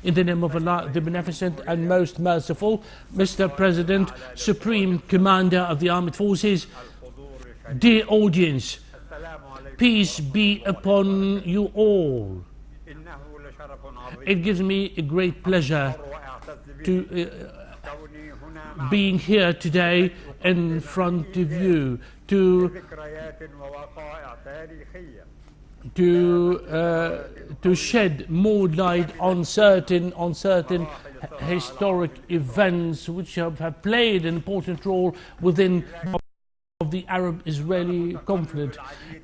In the name of Allah, the Beneficent and Most Merciful, Mr. President, Supreme Commander of the Armed Forces, dear audience, peace be upon you all. It gives me a great pleasure to being here today in front of you to shed more light on certain historic events which have played an important role within of the Arab-Israeli conflict.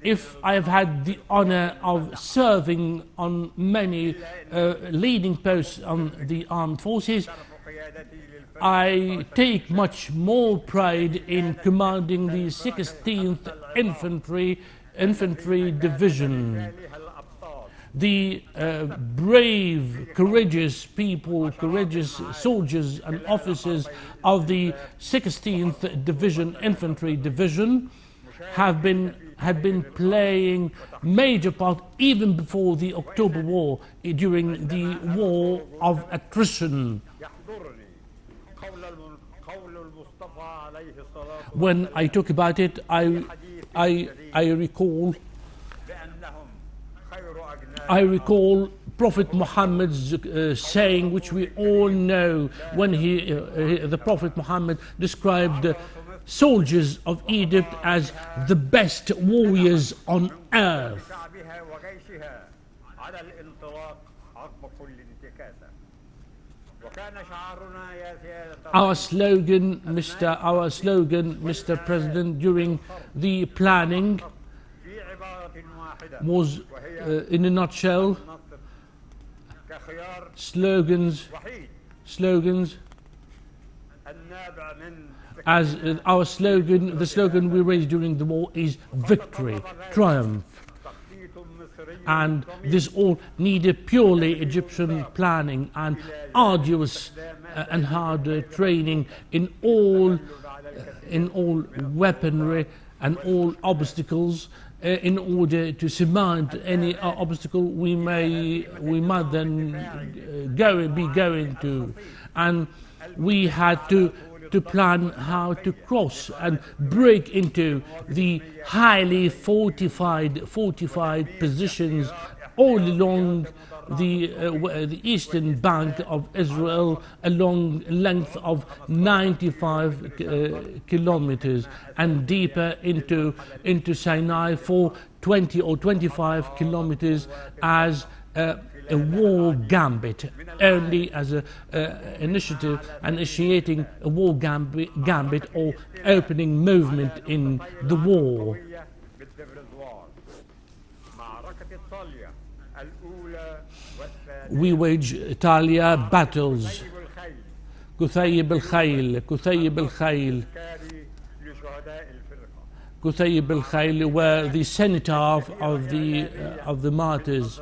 If I have had the honor of serving on many leading posts on the armed forces, I take much more pride in commanding the 16th Infantry Division. The brave, courageous people, courageous soldiers and officers of the 16th Division Infantry Division have been playing major part even before the October War, during the War of Attrition. When I talk about it, I recall Prophet Muhammad's saying, which we all know, when the Prophet Muhammad described the soldiers of Egypt as the best warriors on earth. Our slogan, Mr. President, during the planning was, in a nutshell, slogans as our slogan, the slogan we raised during the war is victory, triumph. And this all needed purely Egyptian planning and arduous and hard training in all weaponry and all obstacles, in order to surmount any obstacle we might then be going to. And we had to plan how to cross and break into the highly fortified positions all along the eastern bank of Israel, along a length of 95 kilometers, and deeper into Sinai for 20 or 25 kilometers as a war gambit, only as an initiative initiating a war gambit or opening movement in the war. We wage Italia battles. كثيب الخيل were the cenotaph of the martyrs.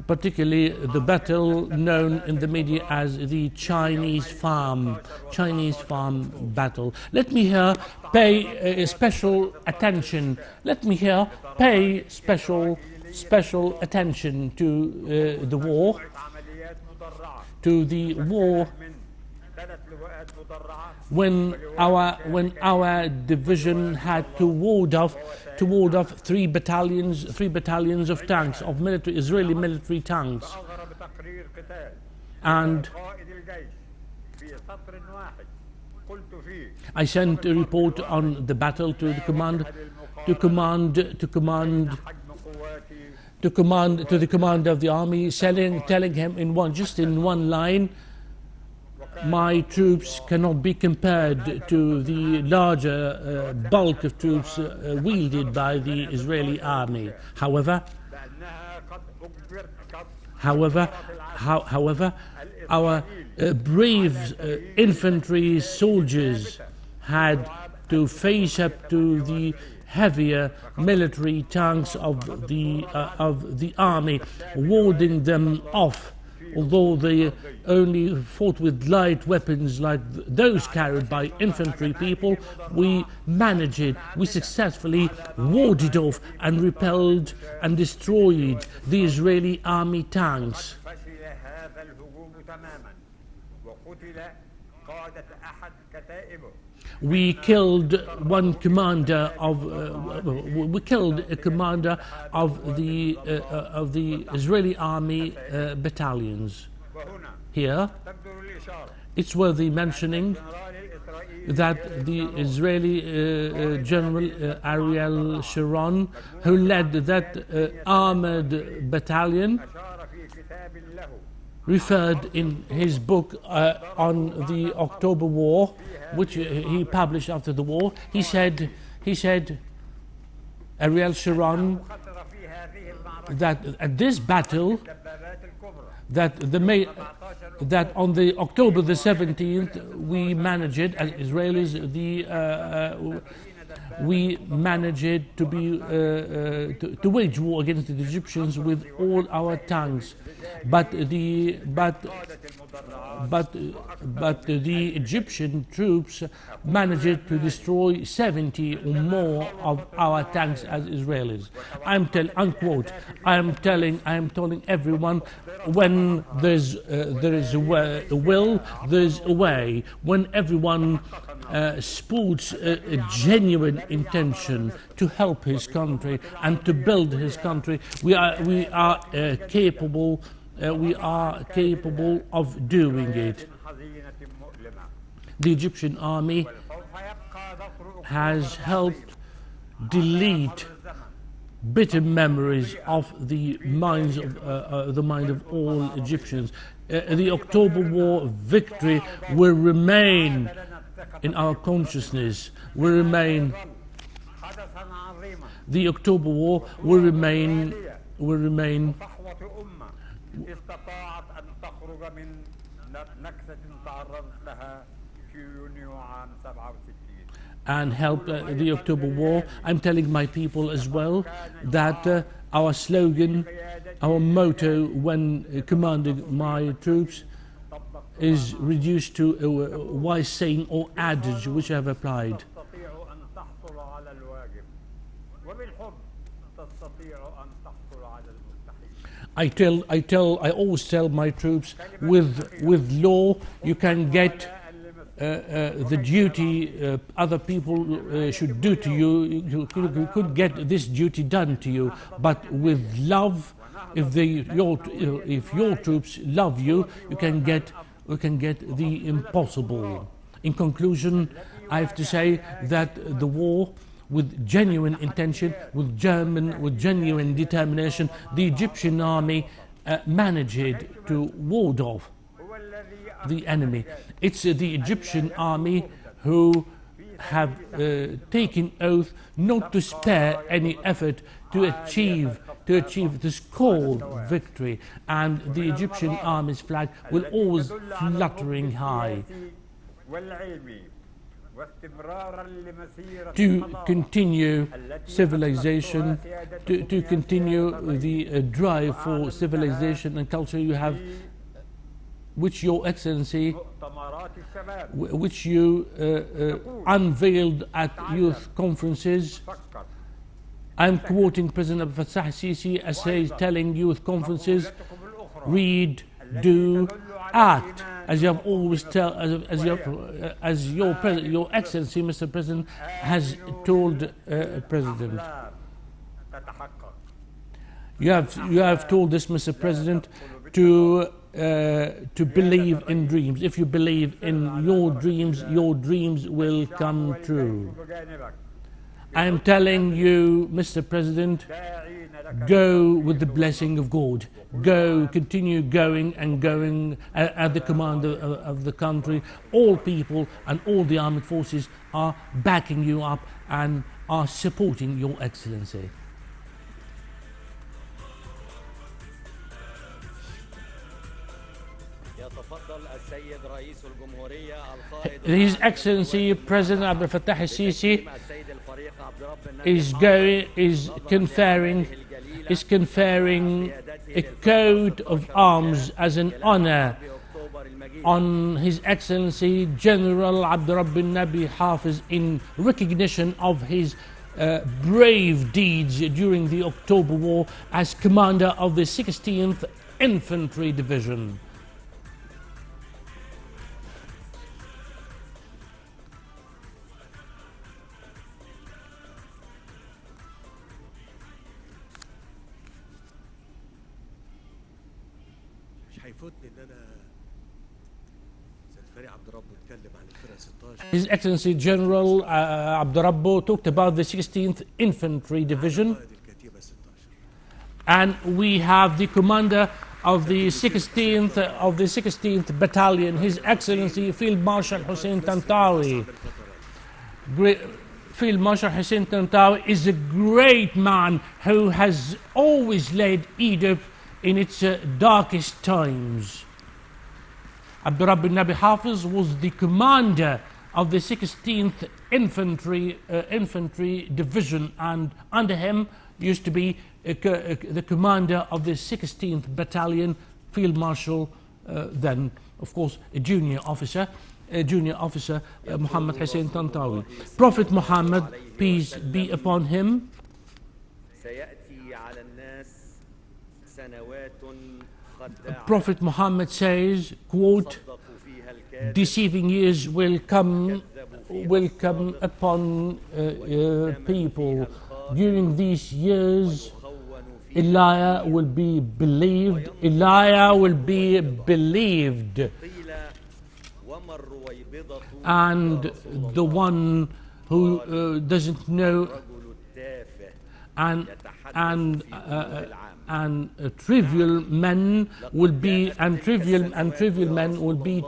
Particularly the battle known in the media as the Chinese farm battle. Let me here pay special attention. Pay special attention to the war, when our division had to ward off 3 battalions of tanks, of Israeli military tanks. And I sent a report on the battle to the commander of the army, telling him in one line, my troops cannot be compared to the larger bulk of troops wielded by the Israeli army. However, our brave infantry soldiers had to face up to the heavier military tanks of the army, warding them off although they only fought with light weapons like those carried by infantry people, we managed it. We successfully warded off and repelled and destroyed the Israeli army tanks. We killed one commander of a commander of the Israeli army battalions. Here, it's worthy mentioning that the Israeli General Ariel Sharon, who led that armored battalion, referred in his book on the October War, which he published after the war. He said, Ariel Sharon, that at this battle, that on the October the 17th, we managed it as Israelis. We managed to wage war against the Egyptians with all our tanks, but the Egyptian troops managed to destroy 70 or more of our tanks as Israelis. Unquote. I am telling everyone, when there is a will, there's a way. When everyone sports a genuine intention to help his country and to build his country, we are capable of doing it. The Egyptian army has helped delete bitter memories of the mind of all Egyptians. The October War victory will remain in our consciousness. The October War will remain and help the October War. I'm telling my people as well that our slogan, our motto when commanding my troops is reduced to a wise saying or adage which I have applied. I always tell my troops, with law you can get the duty other people should do to you. You could get this duty done to you, but with love, if your troops love you, you can get the impossible. In conclusion, I have to say that the war, with genuine intention, with genuine determination, the Egyptian army managed to ward off the enemy. It's the Egyptian army who have taken oath not to spare any effort to achieve the scored victory, and the Egyptian army's flag will always fluttering high. To continue civilization, to continue the drive for civilization and culture you have, which Your Excellency, which you unveiled at youth conferences. I'm quoting President Abdel Fattah al-Sisi as he's telling youth conferences, read, do, act, as you have always as Your Excellency, Mr. President, has told President. You have told this, Mr. President, to believe in dreams. If you believe in your dreams will come true. I am telling you, Mr. President, go with the blessing of God. Go, continue going and going at the command of the country. All people and all the armed forces are backing you up and are supporting Your Excellency. His Excellency President Abdel Fattah al-Sisi is conferring a coat of arms as an honor on His Excellency General Abdurrabbi Nabi Hafiz in recognition of his brave deeds during the October War as commander of the 16th Infantry Division. His Excellency General Abdurrabbo talked about the 16th Infantry Division, and we have the commander of the 16th Battalion, His Excellency Field Marshal Hussein Tantawi. Field Marshal Hussein Tantawi is a great man who has always led Egypt in its darkest times. Abdurrabbi Nabi Hafiz was the commander of the 16th Infantry Division, and under him used to be the commander of the 16th Battalion, Field Marshal, then of course a junior officer, Muhammad Hussein Tantawi. Prophet Muhammad, peace be upon him, Prophet Muhammad says, quote, deceiving years will come upon people. During these years, Elijah will be believed. And the one who doesn't know and trivial men will be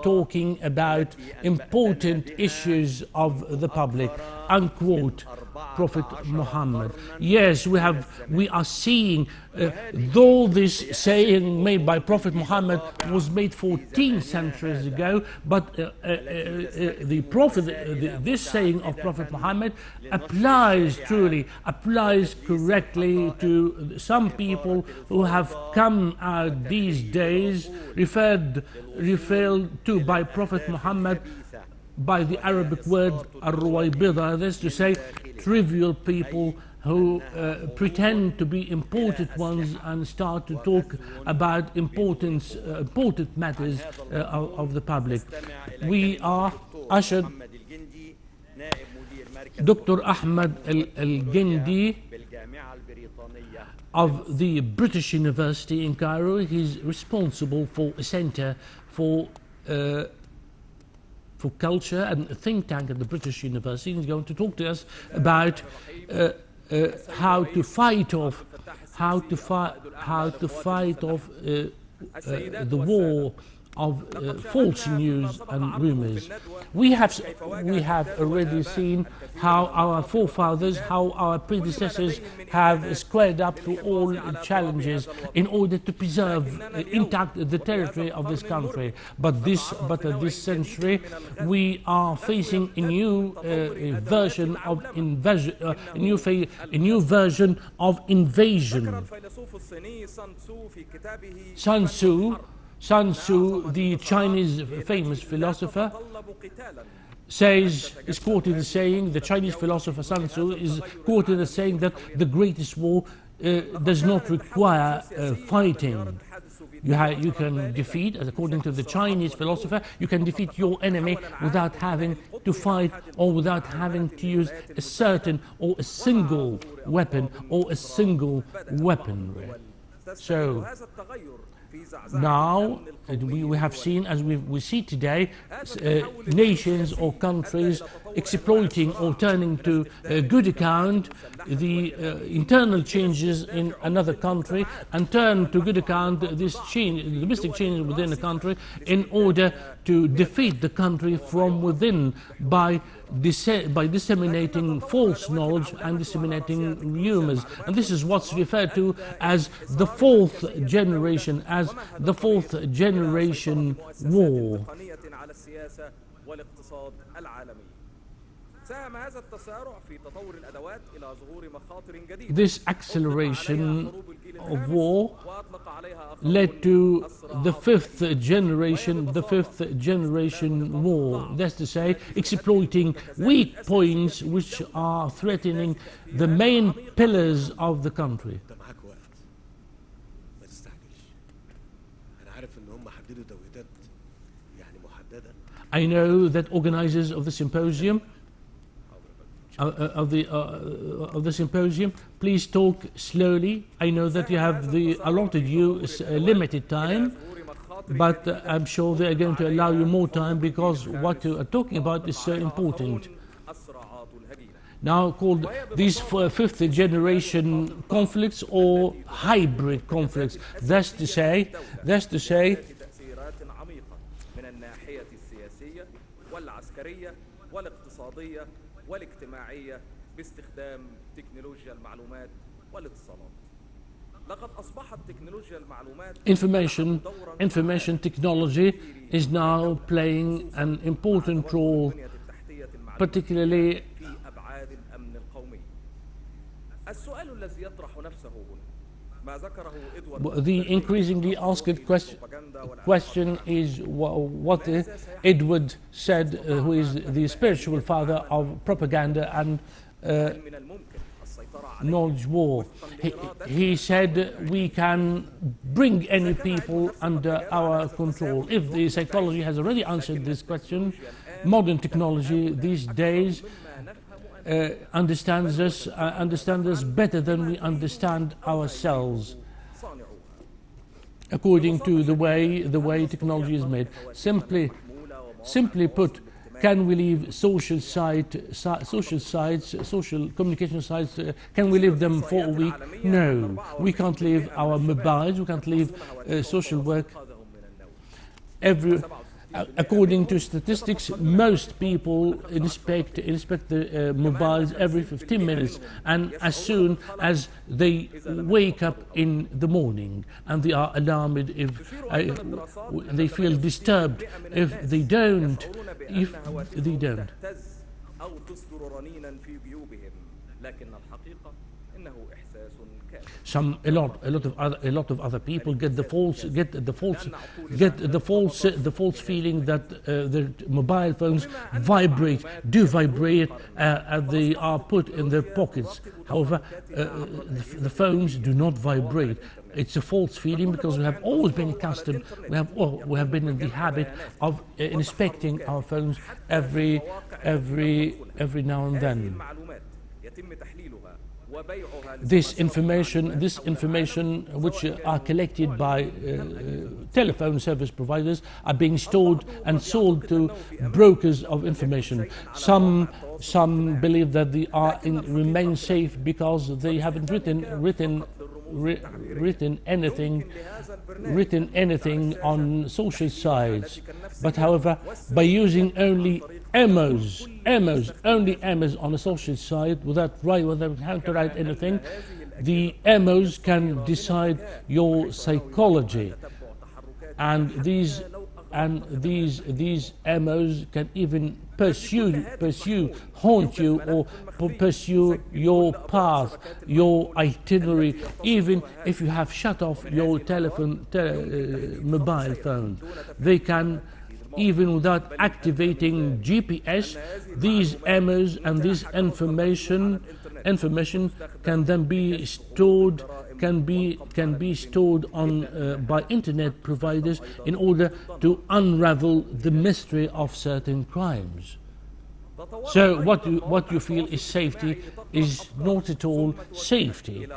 talking about important issues of the public, unquote. Prophet Muhammad. Yes, we are seeing, though this saying made by Prophet Muhammad was made 14 centuries ago, but this saying of Prophet Muhammad applies correctly to some people who have come out these days, referred to by Prophet Muhammad by the Arabic word al-Ruwaybida, that is to say, trivial people who pretend to be important ones and start to talk about important matters of the public. We are ushered Dr. Ahmed Al-Gindi of the British University in Cairo. He's responsible for a center for culture and a think tank at the British University. He's going to talk to us about how to fight off the war of false news and rumors. We have already seen how our forefathers, how our predecessors have squared up to all challenges in order to preserve intact the territory of this country. But at this century, we are facing a new version of invasion. Sun Tzu, the Chinese famous philosopher, is quoted as saying, the Chinese philosopher Sun Tzu is quoted as saying that the greatest war does not require fighting. You can defeat, according to the Chinese philosopher, you can defeat your enemy without having to fight or without having to use a certain or a single weapon or a single weaponry. So now we have seen, as we see today, nations or countries exploiting or turning to good account the internal changes in another country and turn to good account this change, domestic changes within a country, in order to defeat the country from within by disseminating false knowledge and disseminating rumors. And this is what's referred to as the fourth generation war. This acceleration of war led to the fifth generation war. That's to say, exploiting weak points which are threatening the main pillars of the country. I know that organizers of the symposium please talk slowly. I know that you have allotted you a limited time, but I'm sure they are going to allow you more time because what you are talking about is so important. Now called these fifth generation conflicts or hybrid conflicts. That's to say والاجتماعية باستخدام تكنولوجيا المعلومات والاتصالات. لقد أصبحت تكنولوجيا المعلومات information technology is now playing an important role, particularly في أبعاد الأمن القومي. السؤال الذي يطرح نفسه هنا ما ذكره إدوارد. The increasingly asked question is what Edward said, who is the spiritual father of propaganda and knowledge war. He said we can bring any people under our control. If the psychology has already answered this question, modern technology these days understands us better than we understand ourselves, according to the way technology is made. Simply put, can we leave social communication sites? Can we leave them for a week? No, we can't leave our mobiles. We can't leave social work. According to statistics, most people inspect the mobiles every 15 minutes, and as soon as they wake up in the morning and they are alarmed if they feel disturbed if they don't. A lot of other people get the false feeling that their mobile phones vibrate as they are put in their pockets. However, the phones do not vibrate. It's a false feeling because we have always been accustomed. We have been in the habit of inspecting our phones every now and then. This information which are collected by telephone service providers are being stored and sold to brokers of information. Some believe that they remain safe because they haven't written anything on social sites. But however, by using only emos on a social site without having to write anything, the emos can decide your psychology, and these emos can even haunt you or pursue your path, your itinerary, even if you have shut off your mobile phone. They can, even without activating GPS, these emos and this information can then be stored on by internet providers in order to unravel the mystery of certain crimes. So what you feel is safety is not at all safety.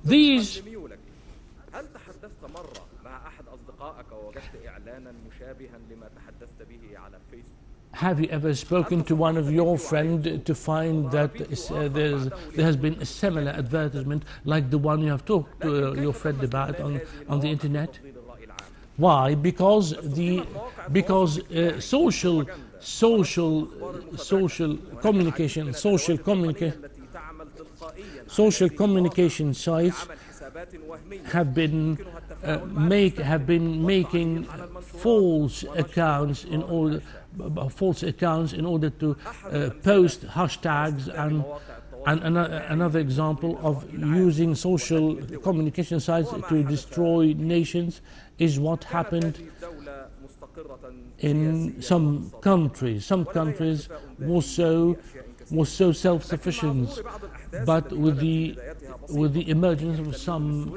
These Have you ever spoken to one of your friends to find that there has been a similar advertisement like the one you have talked to your friend about on the internet? Why? Because social communication sites have been have been making false accounts in order to post hashtags, and another example of using social communication sites to destroy nations is what happened in some countries. Some countries were so self-sufficient, but with the emergence of some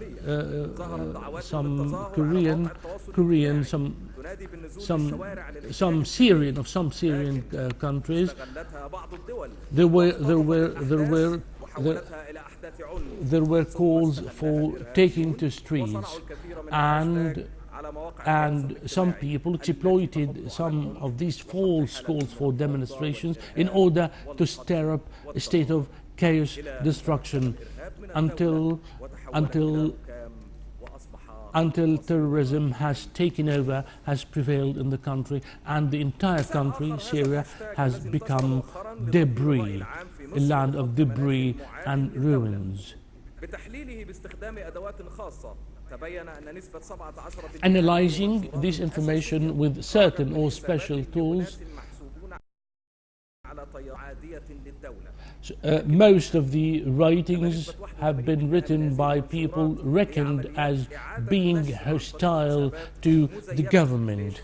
Syrian countries, there were calls for taking to streets, and some people exploited some of these false calls for demonstrations in order to stir up a state of chaos, destruction, until terrorism has taken over, has prevailed in the country, and the entire country, Syria, has become debris, a land of debris and ruins. Analyzing this information with certain or special tools, most of the writings have been written by people reckoned as being hostile to the government.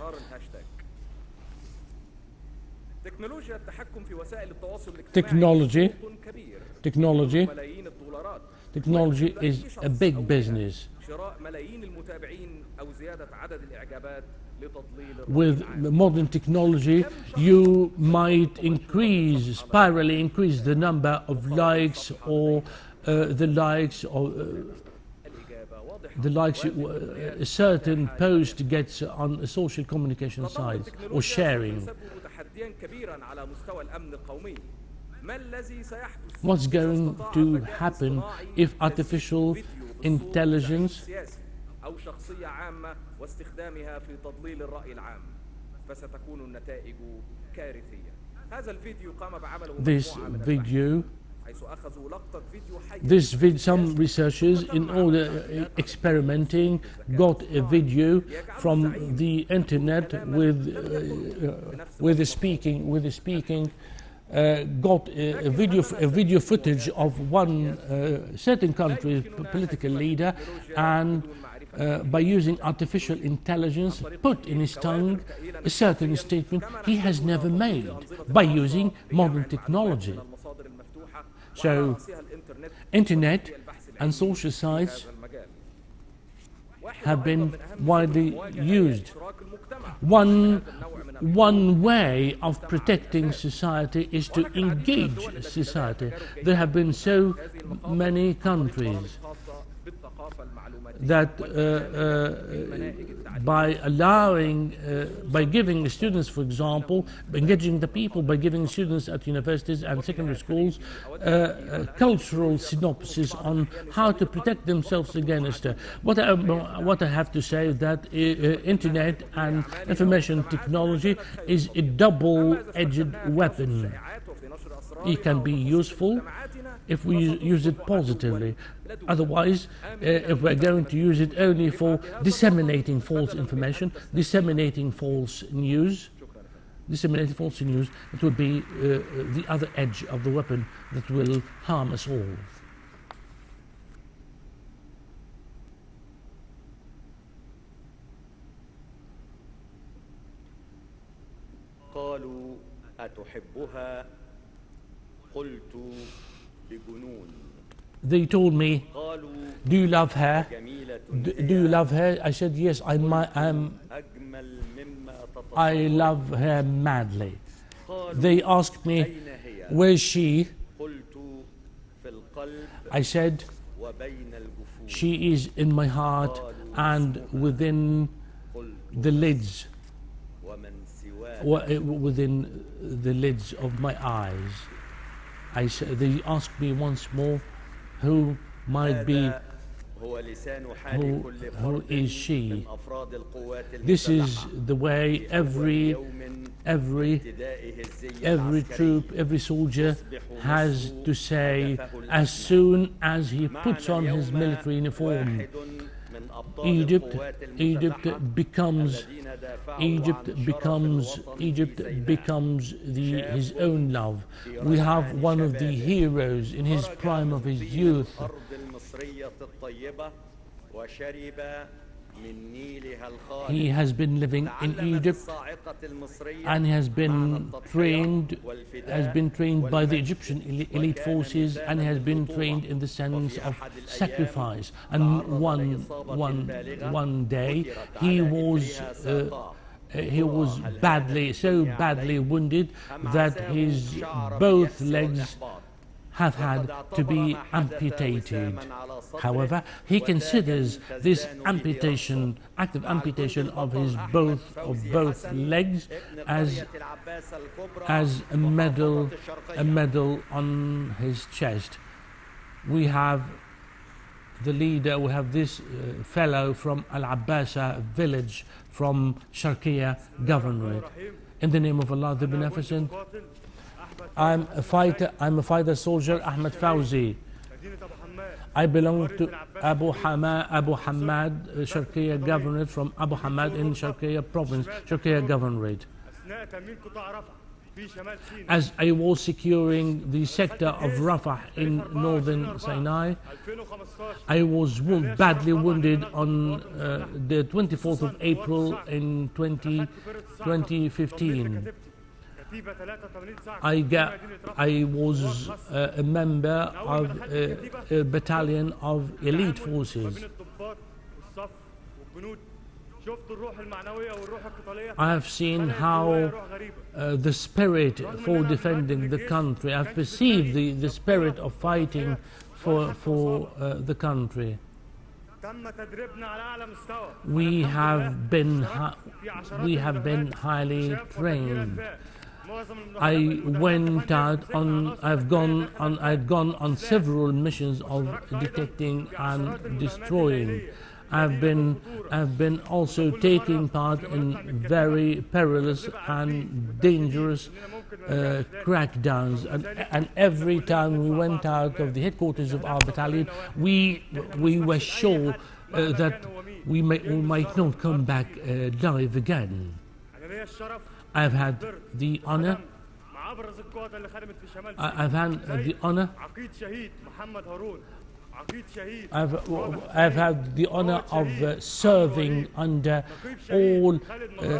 Technology is a big business. With modern technology, you might spirally increase the number of likes, or a certain post gets on a social communication site, or sharing. What's going to happen if artificial intelligence some researchers, in order experimenting, got a video from the internet with the speaking. Got a video footage of one certain country's political leader, and by using artificial intelligence, put in his tongue a certain statement he has never made, by using modern technology. So, internet and social sites have been widely used. One way of protecting society is to engage society. There have been so many countries that by giving students, for example, engaging the people, by giving students at universities and secondary schools cultural synopsis on how to protect themselves against what I have to say is that internet and information technology is a double-edged weapon. It can be useful if we use it positively. Otherwise, if we're going to use it only for disseminating false information, disseminating false news, it will be the other edge of the weapon that will harm us all. قالوا أتحبها قلت بجنون. They told me, do you love her? Do you love her? I said, yes, I love her madly. They asked me, where is she? I said, she is in my heart and within the lids, of my eyes. They asked me once more, who might be, who is she? This is the way every troop, every soldier has to say as soon as he puts on his military uniform. Egypt becomes his own love. We have one of the heroes in his prime of his youth. He has been living in Egypt and he has been trained by the Egyptian elite forces, and he has been trained in the sense of sacrifice. And one day he was so badly wounded that his both legs have had to be amputated. However, he considers this active amputation of both legs as a medal on his chest. We have the leader, we have this fellow from Al-Abbasa village from Sharqiya Governorate. In the name of Allah the Beneficent, I'm a fighter soldier, Ahmed Fawzi. I belong to Abu Hamad, Sharqiya Governorate, from Abu Hamad in Sharqiya Province, Sharqiya Governorate. As I was securing the sector of Rafah in northern Sinai, I was badly wounded on the 24th of April in 2015. I was a member of a battalion of elite forces. I have seen how the spirit for defending the country, I've perceived the spirit of fighting for the country. We have been highly trained. I'd gone on several missions of detecting and destroying. I've been also taking part in very perilous and dangerous crackdowns, and every time we went out of the headquarters of our battalion, we were sure that we might not come back alive again. I've had the honor I've had the honor of serving under all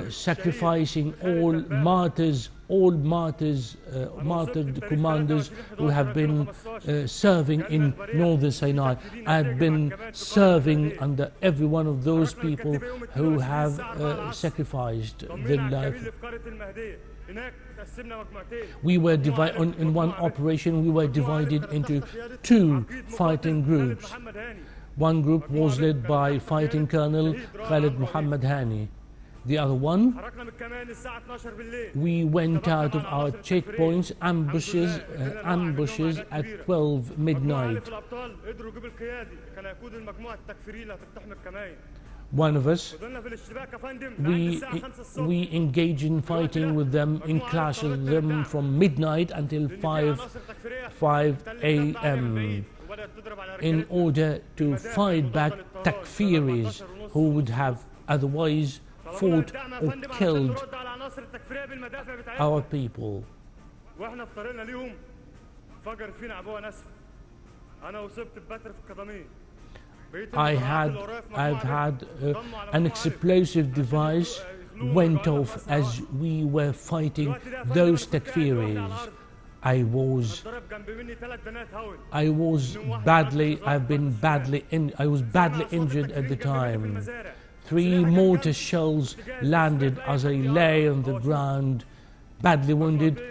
sacrificing, all martyred commanders who have been serving in northern Sinai. I've been serving under every one of those people who have sacrificed their life. We were in one operation, we were divided into two fighting groups. One group was led by Fighting Colonel Khalid Muhammad Hani. The other one, we went out of our checkpoints, ambushes at 12 midnight. One of us, we engaged in fighting with them, in clashes with them from midnight until 5 a.m. in order to fight back Takfiris who would have otherwise fought or killed our people. I've had an explosive device went off as we were fighting those Takfiris. I was badly injured at the time. 3 mortar shells landed as I lay on the ground, badly wounded.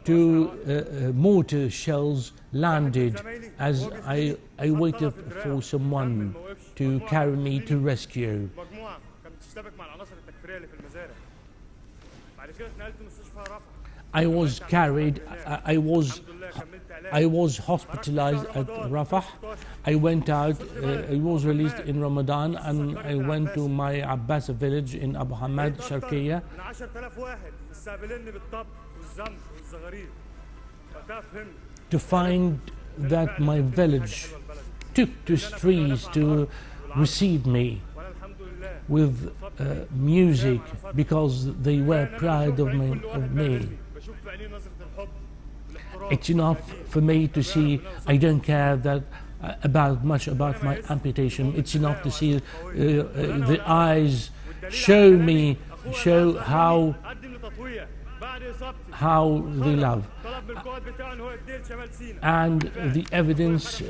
2 mortar shells landed as I waited for someone to carry me to rescue. I was carried, I was hospitalized at Rafah. I went out, I was released in Ramadan, and I went to my Abbasa village in Abu Hamad, Sharqiya. To find that my village took to streets to receive me with music because they were proud of me. It's enough for me to see. I don't care that much about my amputation. It's enough to see the eyes show how they love, and the evidence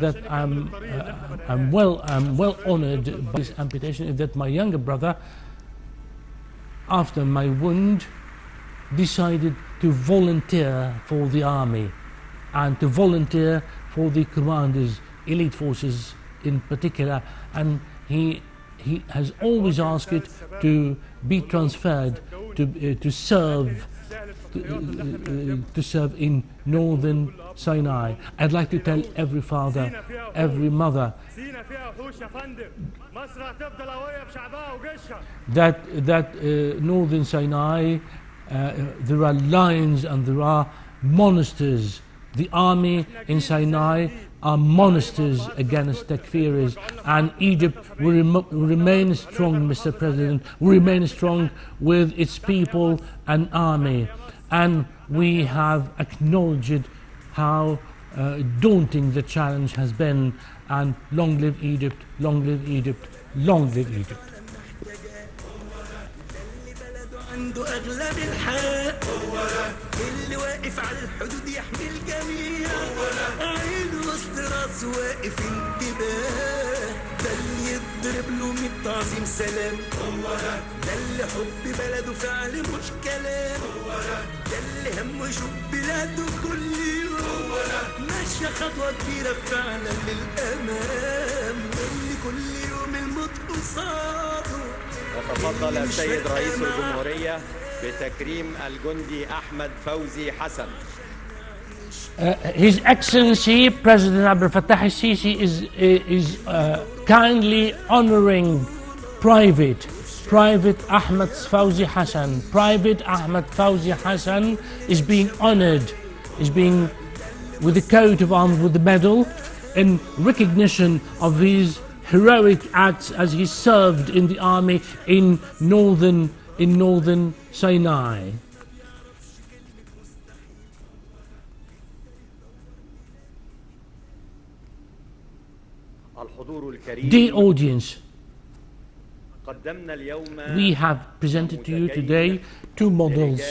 that I'm well honored by this amputation is that my younger brother, after my wound, decided to volunteer for the army and to volunteer for the commanders, elite forces in particular, and he has always asked it to be transferred to serve in northern Sinai. I'd like to tell every father, every mother that northern Sinai, there are lions and there are monsters. The army in Sinai are monsters against Takfiris, and Egypt will remain strong, Mr. President, will remain strong with its people and army. And we have acknowledged how daunting the challenge has been, and long live Egypt, long live Egypt, long live Egypt. عنده أغلب الحق اللي واقف على الحدود يحمي الجميع عين وسط راس واقف انتباه ده اللي يضرب له 100 تعظيم سلام ده اللي حب بلده فعل مش كلام ده اللي همه يشوف بلاده كل يوم ماشية خطوة كبيرة فعلا للأمام اللي كل يوم الموت قصاده. وتفضل السيد رئيس الجمهورية بتكريم الجندي أحمد فوزي حسن. His Excellency President Abdel Fattah al-Sisi is kindly honoring Private Ahmed Fawzi Hassan. Private Ahmed Fawzi Hassan is being honored, is being with the coat of arms, with the medal, in recognition of his heroic acts as he served in the army in northern Sinai. Dear audience, we have presented to you today two models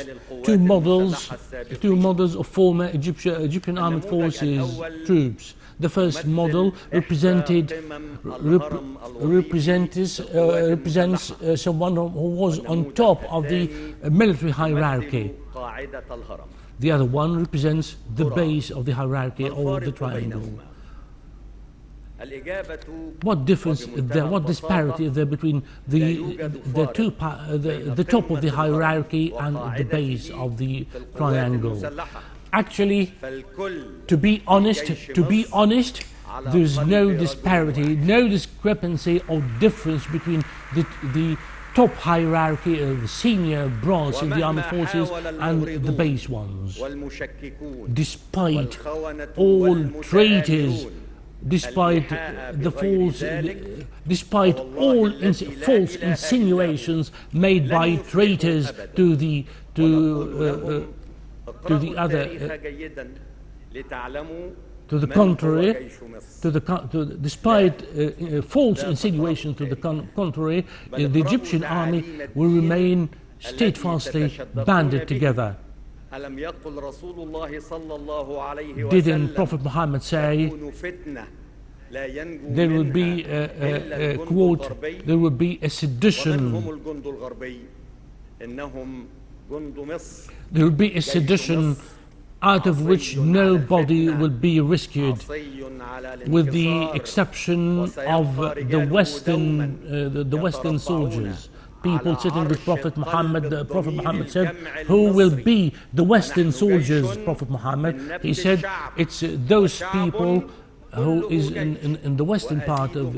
of former Egyptian Armed Forces troops. The first model represents someone who was on top of the military hierarchy. The other one represents the base of the hierarchy or the triangle. What difference is there? What disparity is there between the top of the hierarchy and the base of the triangle? Actually, to be honest, there's no disparity, no discrepancy or difference between the top hierarchy, the senior brass in the armed forces, and the base ones. Despite all traitors, despite all false insinuations made by traitors to the contrary, despite false insinuations to the contrary, the Egyptian army will remain steadfastly banded together. Didn't Prophet Muhammad say there will be quote, there will be a sedition, there will be a sedition out of which nobody will be rescued, with the exception of the Western soldiers. People sitting with Prophet Muhammad. Prophet Muhammad said, who will be the Western soldiers, Prophet Muhammad? He said, it's those people who is in the western part of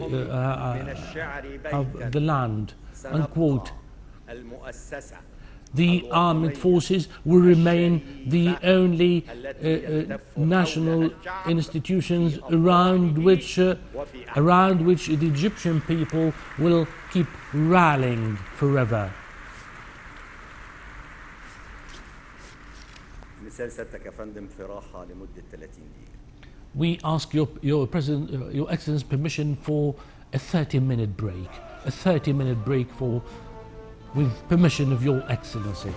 the land, unquote. the armed forces will remain the only national institutions around which the Egyptian people will keep rallying forever. مثال سيادتك يا فندم في راحة لمدة 30 دقيقة. We ask your Excellency's permission for a 30-minute break. A 30-minute break with permission of Your Excellency.